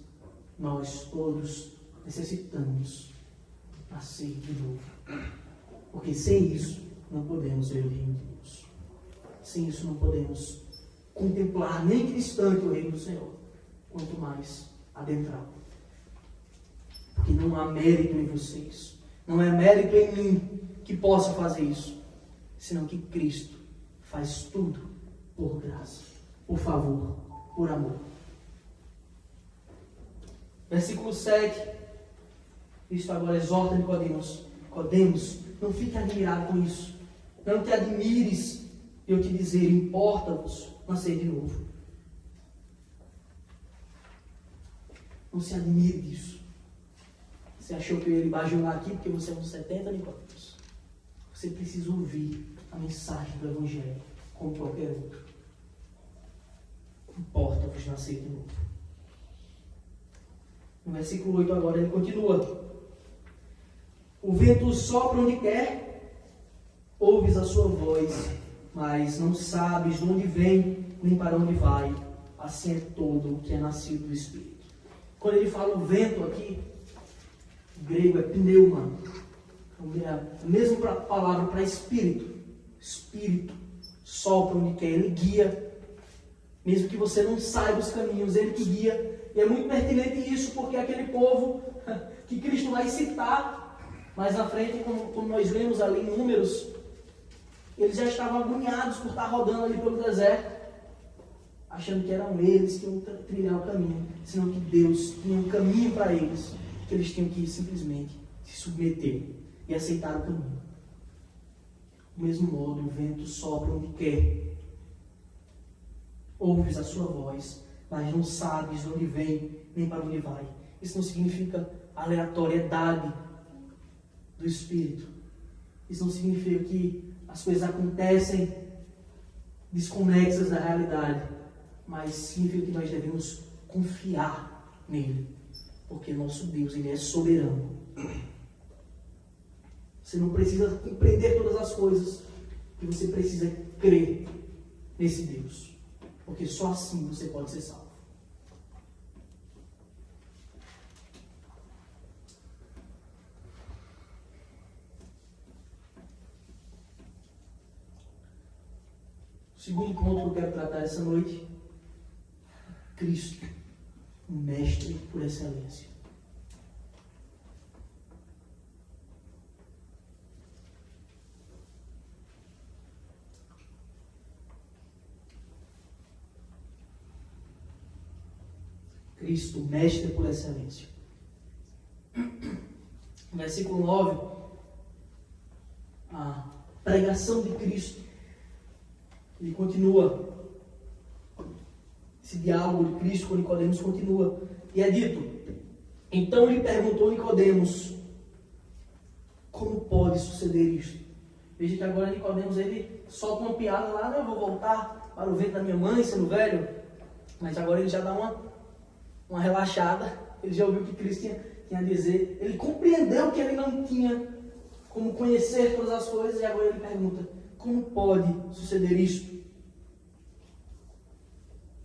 nós todos, necessitamos nascer de novo. Porque sem isso, não podemos ver o reino de Deus. Sem isso, não podemos contemplar nem que distante o reino do Senhor, quanto mais adentrá-lo. Porque não há mérito em vocês, não é mérito em mim que possa fazer isso, senão que Cristo faz tudo por graça, por favor, por amor. Versículo 7, Cristo agora exorta Nicodemos: Nicodemos, não fique admirado com isso. Não te admires de eu te dizer, importa-vos nascer de novo. Não se admire disso. Você achou que eu ia lhe bajular aqui porque você é um 70, Nicodemos? Você precisa ouvir a mensagem do Evangelho como qualquer outro. Importa-vos nascer de novo. No versículo 8 agora ele continua: o vento sopra onde quer, ouves a sua voz, mas não sabes de onde vem nem para onde vai. Assim é todo o que é nascido do Espírito. Quando ele fala o vento aqui, o grego é pneuma. É a mesma palavra para espírito. Espírito sopra onde quer, ele guia. Mesmo que você não saiba os caminhos, ele te guia. E é muito pertinente isso, porque aquele povo que Cristo vai citar mais na frente, como nós lemos ali em Números, eles já estavam agoniados por estar rodando ali pelo deserto, achando que eram eles que iam trilhar o caminho, senão que Deus tinha um caminho para eles, que eles tinham que simplesmente se submeter e aceitar o caminho. Do mesmo modo, o vento sopra onde quer. Ouves a sua voz, mas não sabes de onde vem nem para onde vai. Isso não significa aleatoriedade do Espírito. Isso não significa que as coisas acontecem desconexas da realidade, mas significa que nós devemos confiar nele, porque nosso Deus, ele é soberano. Você não precisa compreender todas as coisas, que você precisa crer nesse Deus, porque só assim você pode ser salvo. O segundo ponto que eu quero tratar essa noite: Cristo, o Mestre por excelência. Cristo, Mestre por excelência. versículo 9, a pregação de Cristo. Ele continua. Esse diálogo de Cristo com Nicodemos continua. E é dito: então lhe perguntou Nicodemos, como pode suceder isto? Veja que agora Nicodemos, ele solta uma piada lá: não, eu vou voltar para o ventre da minha mãe, sendo velho. Mas agora ele já dá uma relaxada. Ele já ouviu o que Cristo tinha a dizer. Ele compreendeu que ele não tinha como conhecer todas as coisas. E agora ele pergunta: como pode suceder isto?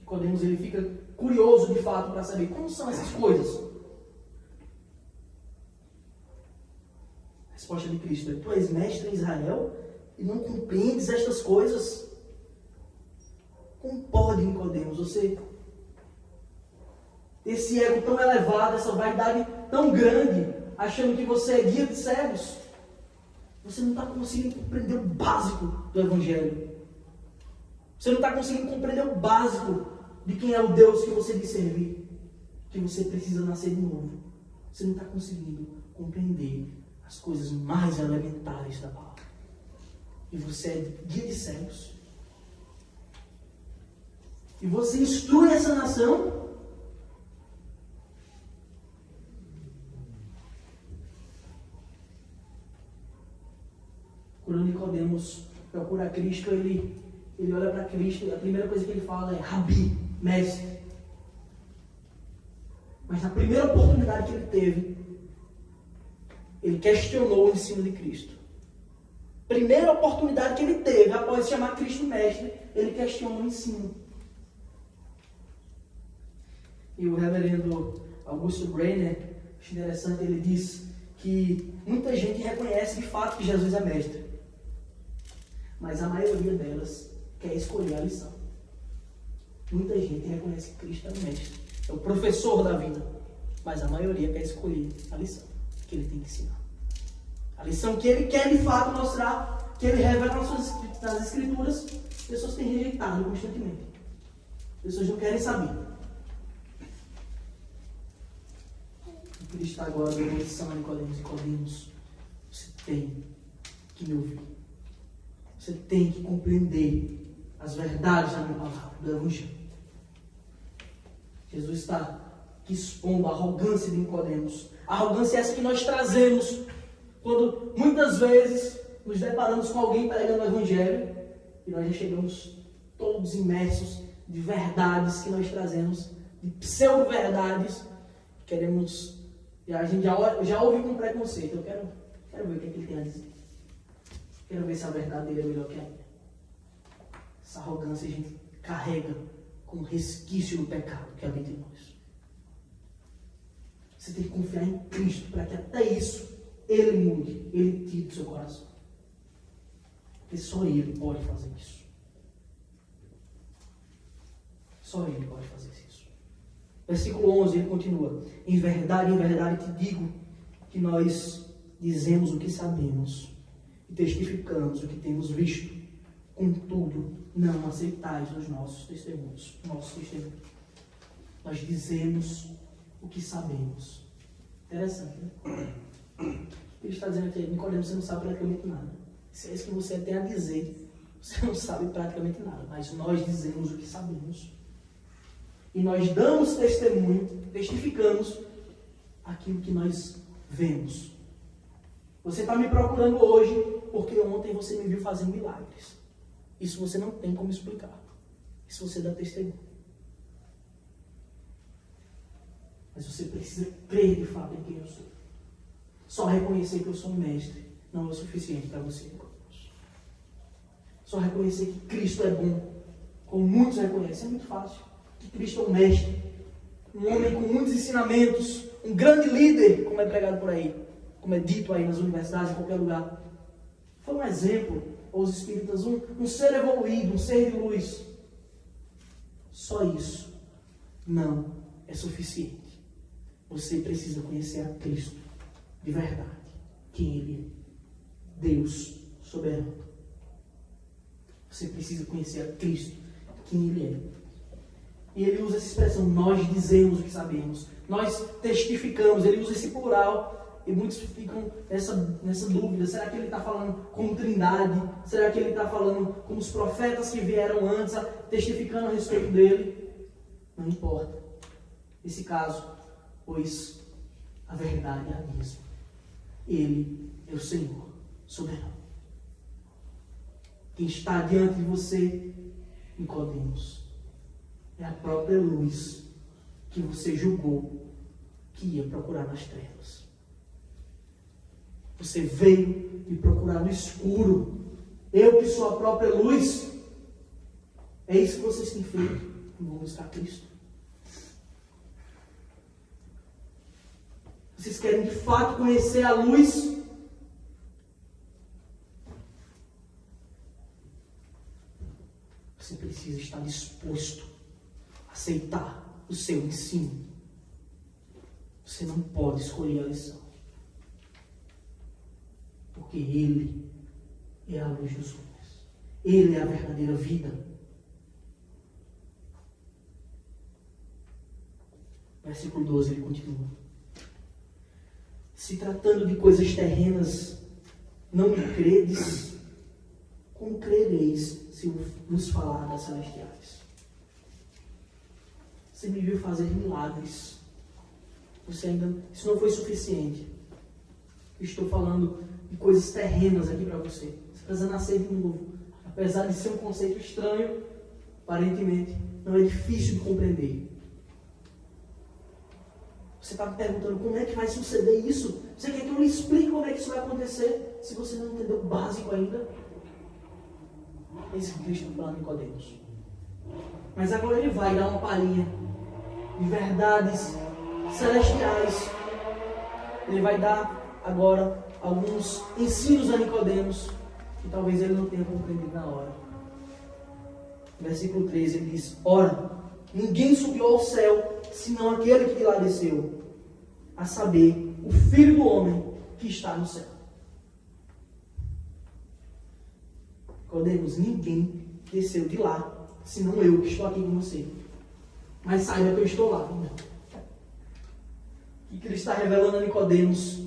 Nicodemos, ele fica curioso de fato para saber como são essas coisas. A resposta de Cristo é: tu és mestre em Israel e não compreendes estas coisas? Como pode, Nicodemos, você ter esse ego tão elevado, essa vaidade tão grande, achando que você é guia de cegos? Você não está conseguindo compreender o básico do Evangelho. Você não está conseguindo compreender o básico de quem é o Deus que você diz servir, que você precisa nascer de novo. Você não está conseguindo compreender as coisas mais elementares da palavra. E você é guia de cegos. E você instrui essa nação. Quando Nicodemos procura Cristo, ele olha para Cristo e a primeira coisa que ele fala é: Rabi, mestre. Mas na primeira oportunidade que ele teve, ele questionou o ensino de Cristo. Primeira oportunidade que ele teve, após chamar Cristo mestre, ele questiona o ensino. E o reverendo Augusto Breiner, acho interessante, ele diz que muita gente reconhece de fato que Jesus é mestre, mas a maioria delas quer escolher a lição. Muita gente reconhece que Cristo é o mestre, é o professor da vida, mas a maioria quer escolher a lição que ele tem que ensinar. A lição que ele quer de fato mostrar, que ele revela nas Escrituras, as pessoas têm rejeitado constantemente. As pessoas não querem saber. E Cristo está agora dando lição a Nicodemos: Nicodemos, você tem que me ouvir. Você tem que compreender as verdades da minha palavra, do Evangelho. Jesus está aqui expondo a arrogância de Nicodemos. A arrogância é essa que nós trazemos quando muitas vezes nos deparamos com alguém pregando o Evangelho e nós já chegamos todos imersos de verdades que nós trazemos, de pseudo-verdades. Queremos, a gente já ouve com preconceito. Eu quero ver o que ele tem a dizer. Quero ver se a verdade dele é melhor que a minha. Essa arrogância a gente carrega como resquício do pecado que habita em nós. Você tem que confiar em Cristo para que até isso Ele mude, Ele tire do seu coração. Porque só Ele pode fazer isso. Só Ele pode fazer isso. Versículo 11, ele continua: em verdade te digo que nós dizemos o que sabemos e testificamos o que temos visto. Contudo, não aceitais os nossos testemunhos. Nós dizemos o que sabemos. Interessante, né? Ele está dizendo aqui: Nicodemos, você não sabe praticamente nada. Se é isso que você tem a dizer, você não sabe praticamente nada. Mas nós dizemos o que sabemos. E nós damos testemunho, testificamos aquilo que nós vemos. Você está me procurando hoje porque ontem você me viu fazendo milagres. Isso você não tem como explicar. Isso você dá testemunho. Mas você precisa crer de fato em quem eu sou. Só reconhecer que eu sou um mestre não é o suficiente para você. Só reconhecer que Cristo é bom, como muitos reconhecem, é muito fácil. Que Cristo é um mestre, um homem com muitos ensinamentos, um grande líder, como é pregado por aí, como é dito aí nas universidades, em qualquer lugar. Foi um exemplo aos espíritas, um ser evoluído, um ser de luz. Só isso não é suficiente. Você precisa conhecer a Cristo de verdade, quem Ele é, Deus soberano. Você precisa conhecer a Cristo, quem Ele é. E ele usa essa expressão: nós dizemos o que sabemos, nós testificamos. Ele usa esse plural E muitos ficam nessa dúvida, será que ele está falando como trindade? Será que ele está falando como os profetas que vieram antes, testificando a respeito dele? Não importa esse caso, pois a verdade é a mesma. Ele é o Senhor soberano. Quem está diante de você, Nicodemos, é a própria luz que você julgou que ia procurar nas trevas. Você veio me procurar no escuro. Eu que sou a própria luz. É isso que vocês têm feito. Não vão buscar Cristo. Vocês querem de fato conhecer a luz? Você precisa estar disposto a aceitar o seu ensino. Você não pode escolher a lição. Porque Ele é a luz dos homens. Ele é a verdadeira vida. Versículo 12, ele continua. Se tratando de coisas terrenas, não me credes, como crereis se eu vos falar das celestiais? Você me viu fazer milagres. Isso não foi suficiente. Eu estou falando de coisas terrenas aqui para você. Você precisa nascer de novo. Apesar de ser um conceito estranho, aparentemente, não é difícil de compreender. Você está me perguntando como é que vai suceder isso? Você quer que eu lhe explique como é que isso vai acontecer? Se você não entendeu o básico ainda. É isso que Cristo está falando em Nicodemos. Mas agora ele vai dar uma palhinha de verdades celestiais. Ele vai dar agora alguns ensinos a Nicodemos que talvez ele não tenha compreendido na hora. No versículo 13 ele diz: ora, ninguém subiu ao céu senão aquele que de lá desceu, a saber, o Filho do Homem que está no céu. Nicodemos, ninguém desceu de lá senão eu que estou aqui com você. Mas saiba que eu estou lá. Irmão. O que ele está revelando a Nicodemos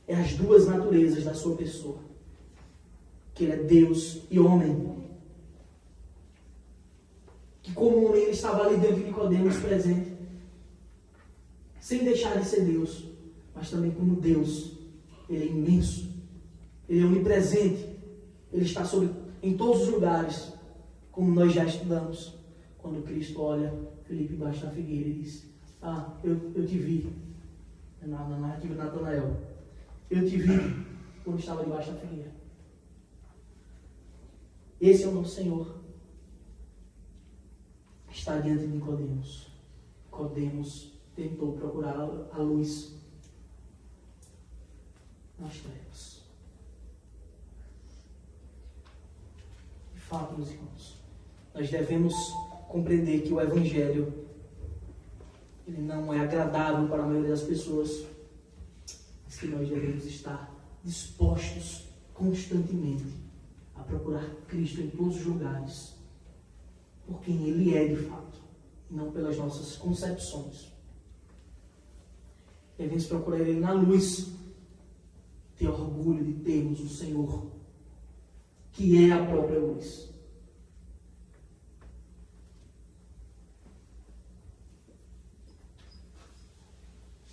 é as duas naturezas da sua pessoa. Que ele é Deus e homem. Que como homem ele estava ali dentro de Nicodemos presente. Sem deixar de ser Deus. Mas também como Deus. Ele é imenso. Ele é onipresente. Ele está em todos os lugares. Como nós já estudamos. Quando Cristo olha Filipe embaixo da figueira e diz: eu te vi. Na narrativa de Natanael. Eu te vi quando estava debaixo da figueira. Esse é o nosso Senhor. Está diante de Nicodemos. Nicodemos tentou procurar a luz nas trevas. De fato, meus irmãos, nós devemos compreender que o Evangelho ele não é agradável para a maioria das pessoas, mas que nós devemos estar dispostos constantemente a procurar Cristo em todos os lugares, por quem Ele é de fato, e não pelas nossas concepções. Devemos procurar Ele na luz, ter orgulho de termos o Senhor, que é a própria luz.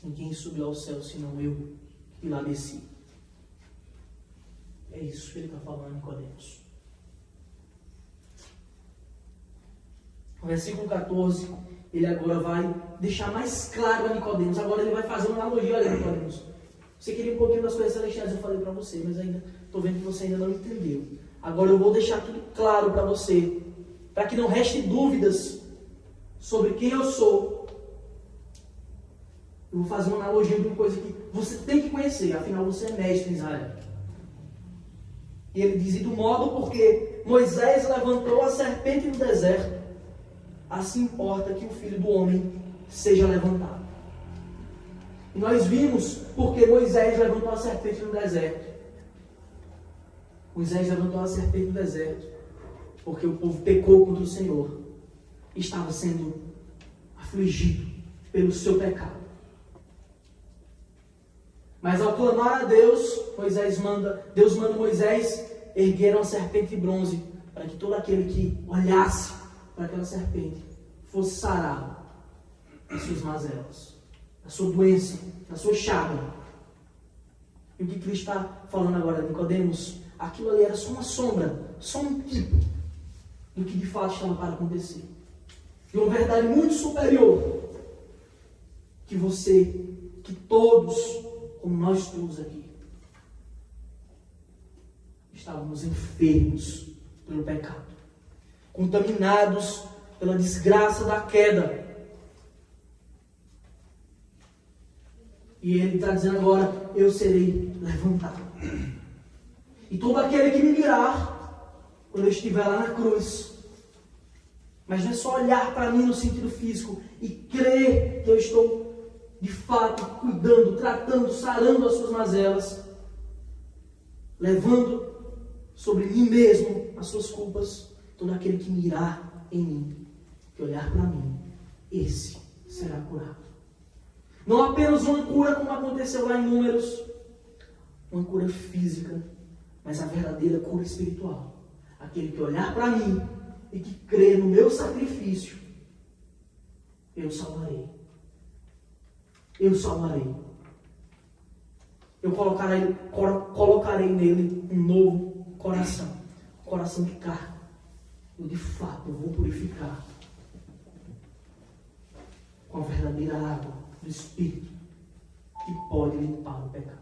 Ninguém subiu ao céu senão eu, que lá desci. É isso que ele está falando em Nicodemos. No versículo 14, ele agora vai deixar mais claro a Nicodemos. Agora ele vai fazer uma analogia a Nicodemos. Você queria um pouquinho das coisas celestiais, eu falei para você, mas ainda estou vendo que você ainda não entendeu. Agora eu vou deixar tudo claro para você, para que não reste dúvidas sobre quem eu sou. Eu vou fazer uma analogia de uma coisa que você tem que conhecer, afinal você é mestre em Israel. E ele diz: e do modo porque Moisés levantou a serpente no deserto, assim importa que o Filho do Homem seja levantado. E nós vimos porque Moisés levantou a serpente no deserto. Moisés levantou a serpente no deserto porque o povo pecou contra o Senhor. Estava sendo afligido pelo seu pecado. Mas ao clamar a Deus, Deus manda Moisés erguer uma serpente de bronze, para que todo aquele que olhasse para aquela serpente fosse sarado das suas mazelas, da sua doença, da sua chaga. E o que Cristo está falando agora, Nicodemos, aquilo ali era só uma sombra, só um tipo do que de fato estava para acontecer. E uma verdade muito superior que você, que todos, como nós todos aqui, estávamos enfermos pelo pecado, contaminados pela desgraça da queda. E ele está dizendo agora, eu serei levantado. E todo aquele que me mirar, quando eu estiver lá na cruz, mas não é só olhar para mim no sentido físico e crer que eu estou, de fato, cuidando, tratando, sarando as suas mazelas, levando sobre mim mesmo as suas culpas. Todo aquele que mirar em mim, que olhar para mim, esse será curado. Não apenas uma cura como aconteceu lá em Números, uma cura física, mas a verdadeira cura espiritual. Aquele que olhar para mim e que crê no meu sacrifício, eu salvarei. Eu salvarei. Eu colocarei nele um novo coração. Um coração de carne. Eu de fato vou purificar com a verdadeira água do Espírito que pode limpar o pecado.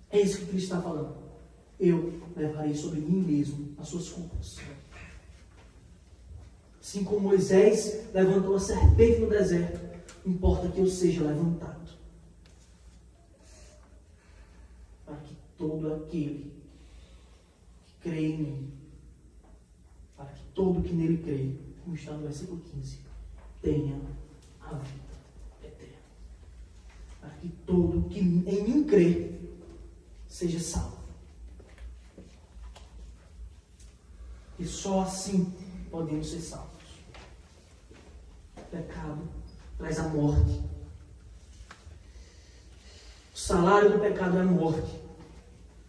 É isso que Cristo está falando. Eu levarei sobre mim mesmo as suas culpas. Assim como Moisés levantou a serpente no deserto, importa que eu seja levantado. Para que todo aquele que crê em mim, para que todo que nele crê, como está no versículo 15, tenha a vida eterna. Para que todo que em mim crê seja salvo. E só assim podemos ser salvos. O pecado traz a morte. O salário do pecado é a morte.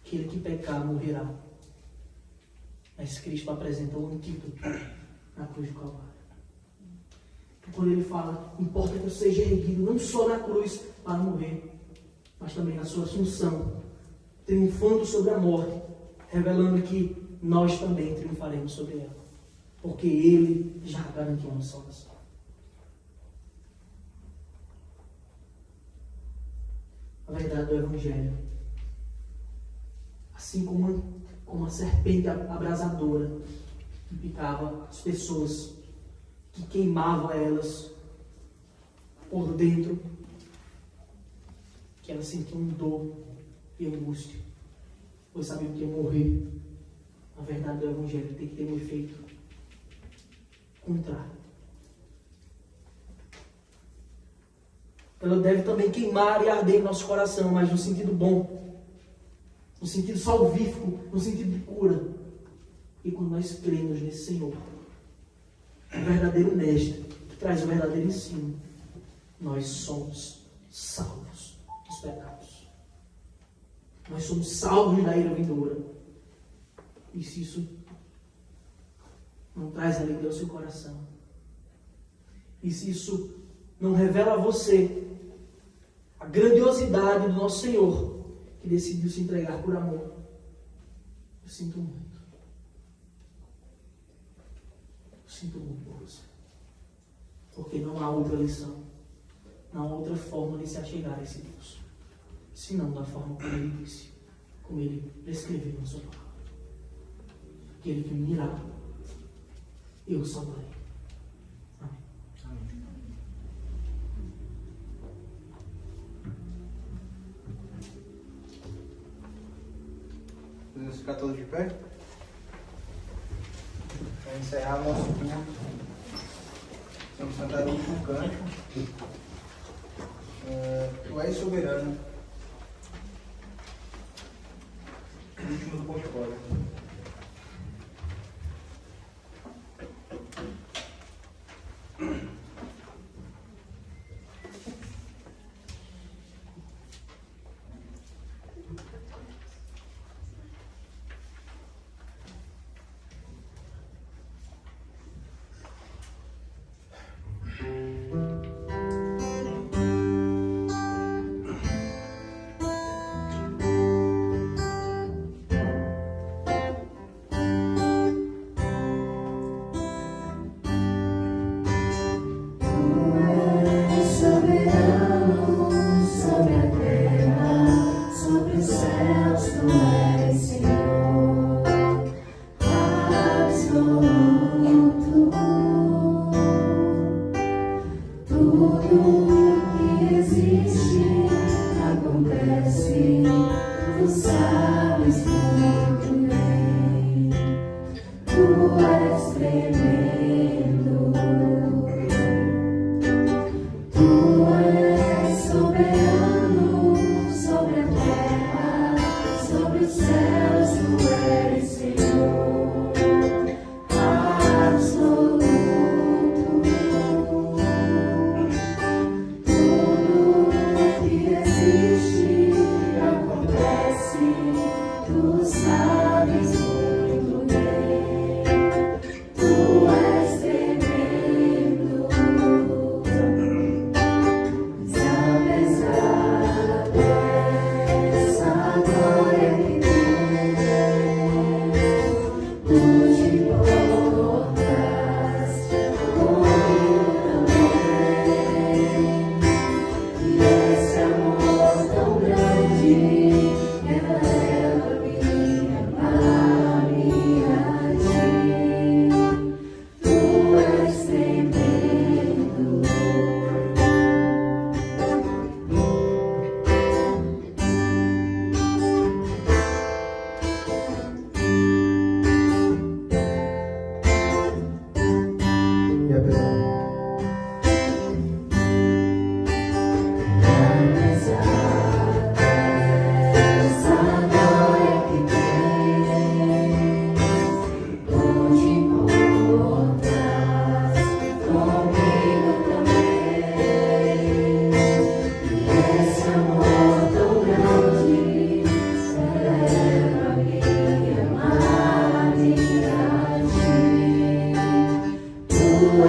Aquele que pecar morrerá. Mas Cristo apresenta um antídoto na cruz do Calvário. Quando ele fala, importa que eu seja erguido não só na cruz para morrer, mas também na sua assunção, triunfando sobre a morte, revelando que nós também triunfaremos sobre ela, porque ele já garantiu a nossa salvação. A verdade do Evangelho, assim como a serpente abrasadora que picava as pessoas, que queimava elas por dentro, que elas sentiam dor e angústia, pois sabiam que ia morrer. A verdade do Evangelho tem que ter um efeito contrário. Ela deve também queimar e arder em nosso coração, mas no sentido bom, no sentido salvífico, no sentido de cura. E quando nós cremos nesse Senhor, o verdadeiro mestre, que traz o verdadeiro ensino, nós somos salvos dos pecados. Nós somos salvos da ira vindoura. E se isso não traz alegria ao seu coração, e se isso não revela a você a grandiosidade do nosso Senhor, que decidiu se entregar por amor, eu sinto muito. Eu sinto muito por você. Porque não há outra lição, não há outra forma de se achegar a esse Deus, senão da forma como Ele disse, como Ele prescreveu na sua palavra. Aquele que me mirar, eu o salvarei. Amém. Amém. Podemos ficar todos de pé? Para encerrar o nosso culto, vamos cantar o último canto. Tu és soberano. O último do portfólio.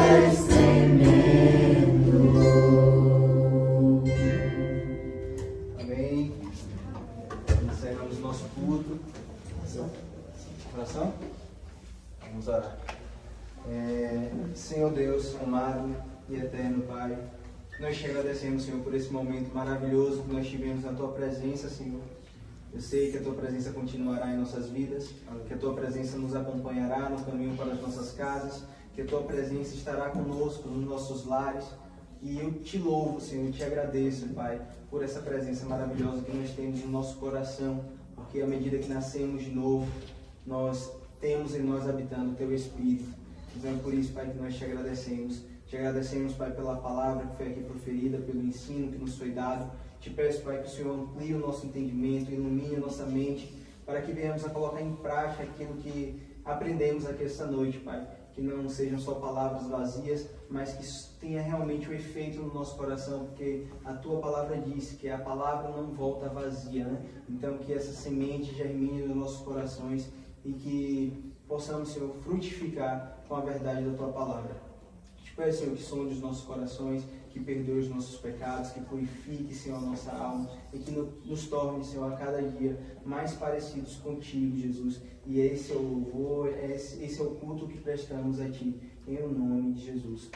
és tremendo. Amém. Encerramos nosso culto. Oração? Vamos orar. Senhor Deus, amado e eterno Pai, nós te agradecemos, Senhor, por esse momento maravilhoso que nós tivemos na Tua presença, Senhor. Eu sei que a Tua presença continuará em nossas vidas, que a Tua presença nos acompanhará no caminho para as nossas casas, que a Tua presença estará conosco nos nossos lares. E eu te louvo, Senhor, e te agradeço, Pai, por essa presença maravilhosa que nós temos no nosso coração, porque à medida que nascemos de novo, nós temos em nós habitando o Teu Espírito. Então é por isso, Pai, que nós te agradecemos. Te agradecemos, Pai, pela palavra que foi aqui proferida, pelo ensino que nos foi dado. Te peço, Pai, que o Senhor amplie o nosso entendimento, ilumine a nossa mente, para que venhamos a colocar em prática aquilo que aprendemos aqui esta noite, Pai. Que não sejam só palavras vazias, mas que tenha realmente um efeito no nosso coração, porque a Tua palavra diz que a palavra não volta vazia, né? Então que essa semente germine nos nossos corações e que possamos, Senhor, frutificar com a verdade da Tua palavra. Te peço, Senhor, que sonde os nossos corações, que perdoe os nossos pecados, que purifique, Senhor, a nossa alma e que nos torne, Senhor, a cada dia mais parecidos contigo, Jesus. E esse é o louvor, esse é o culto que prestamos a Ti, em nome de Jesus.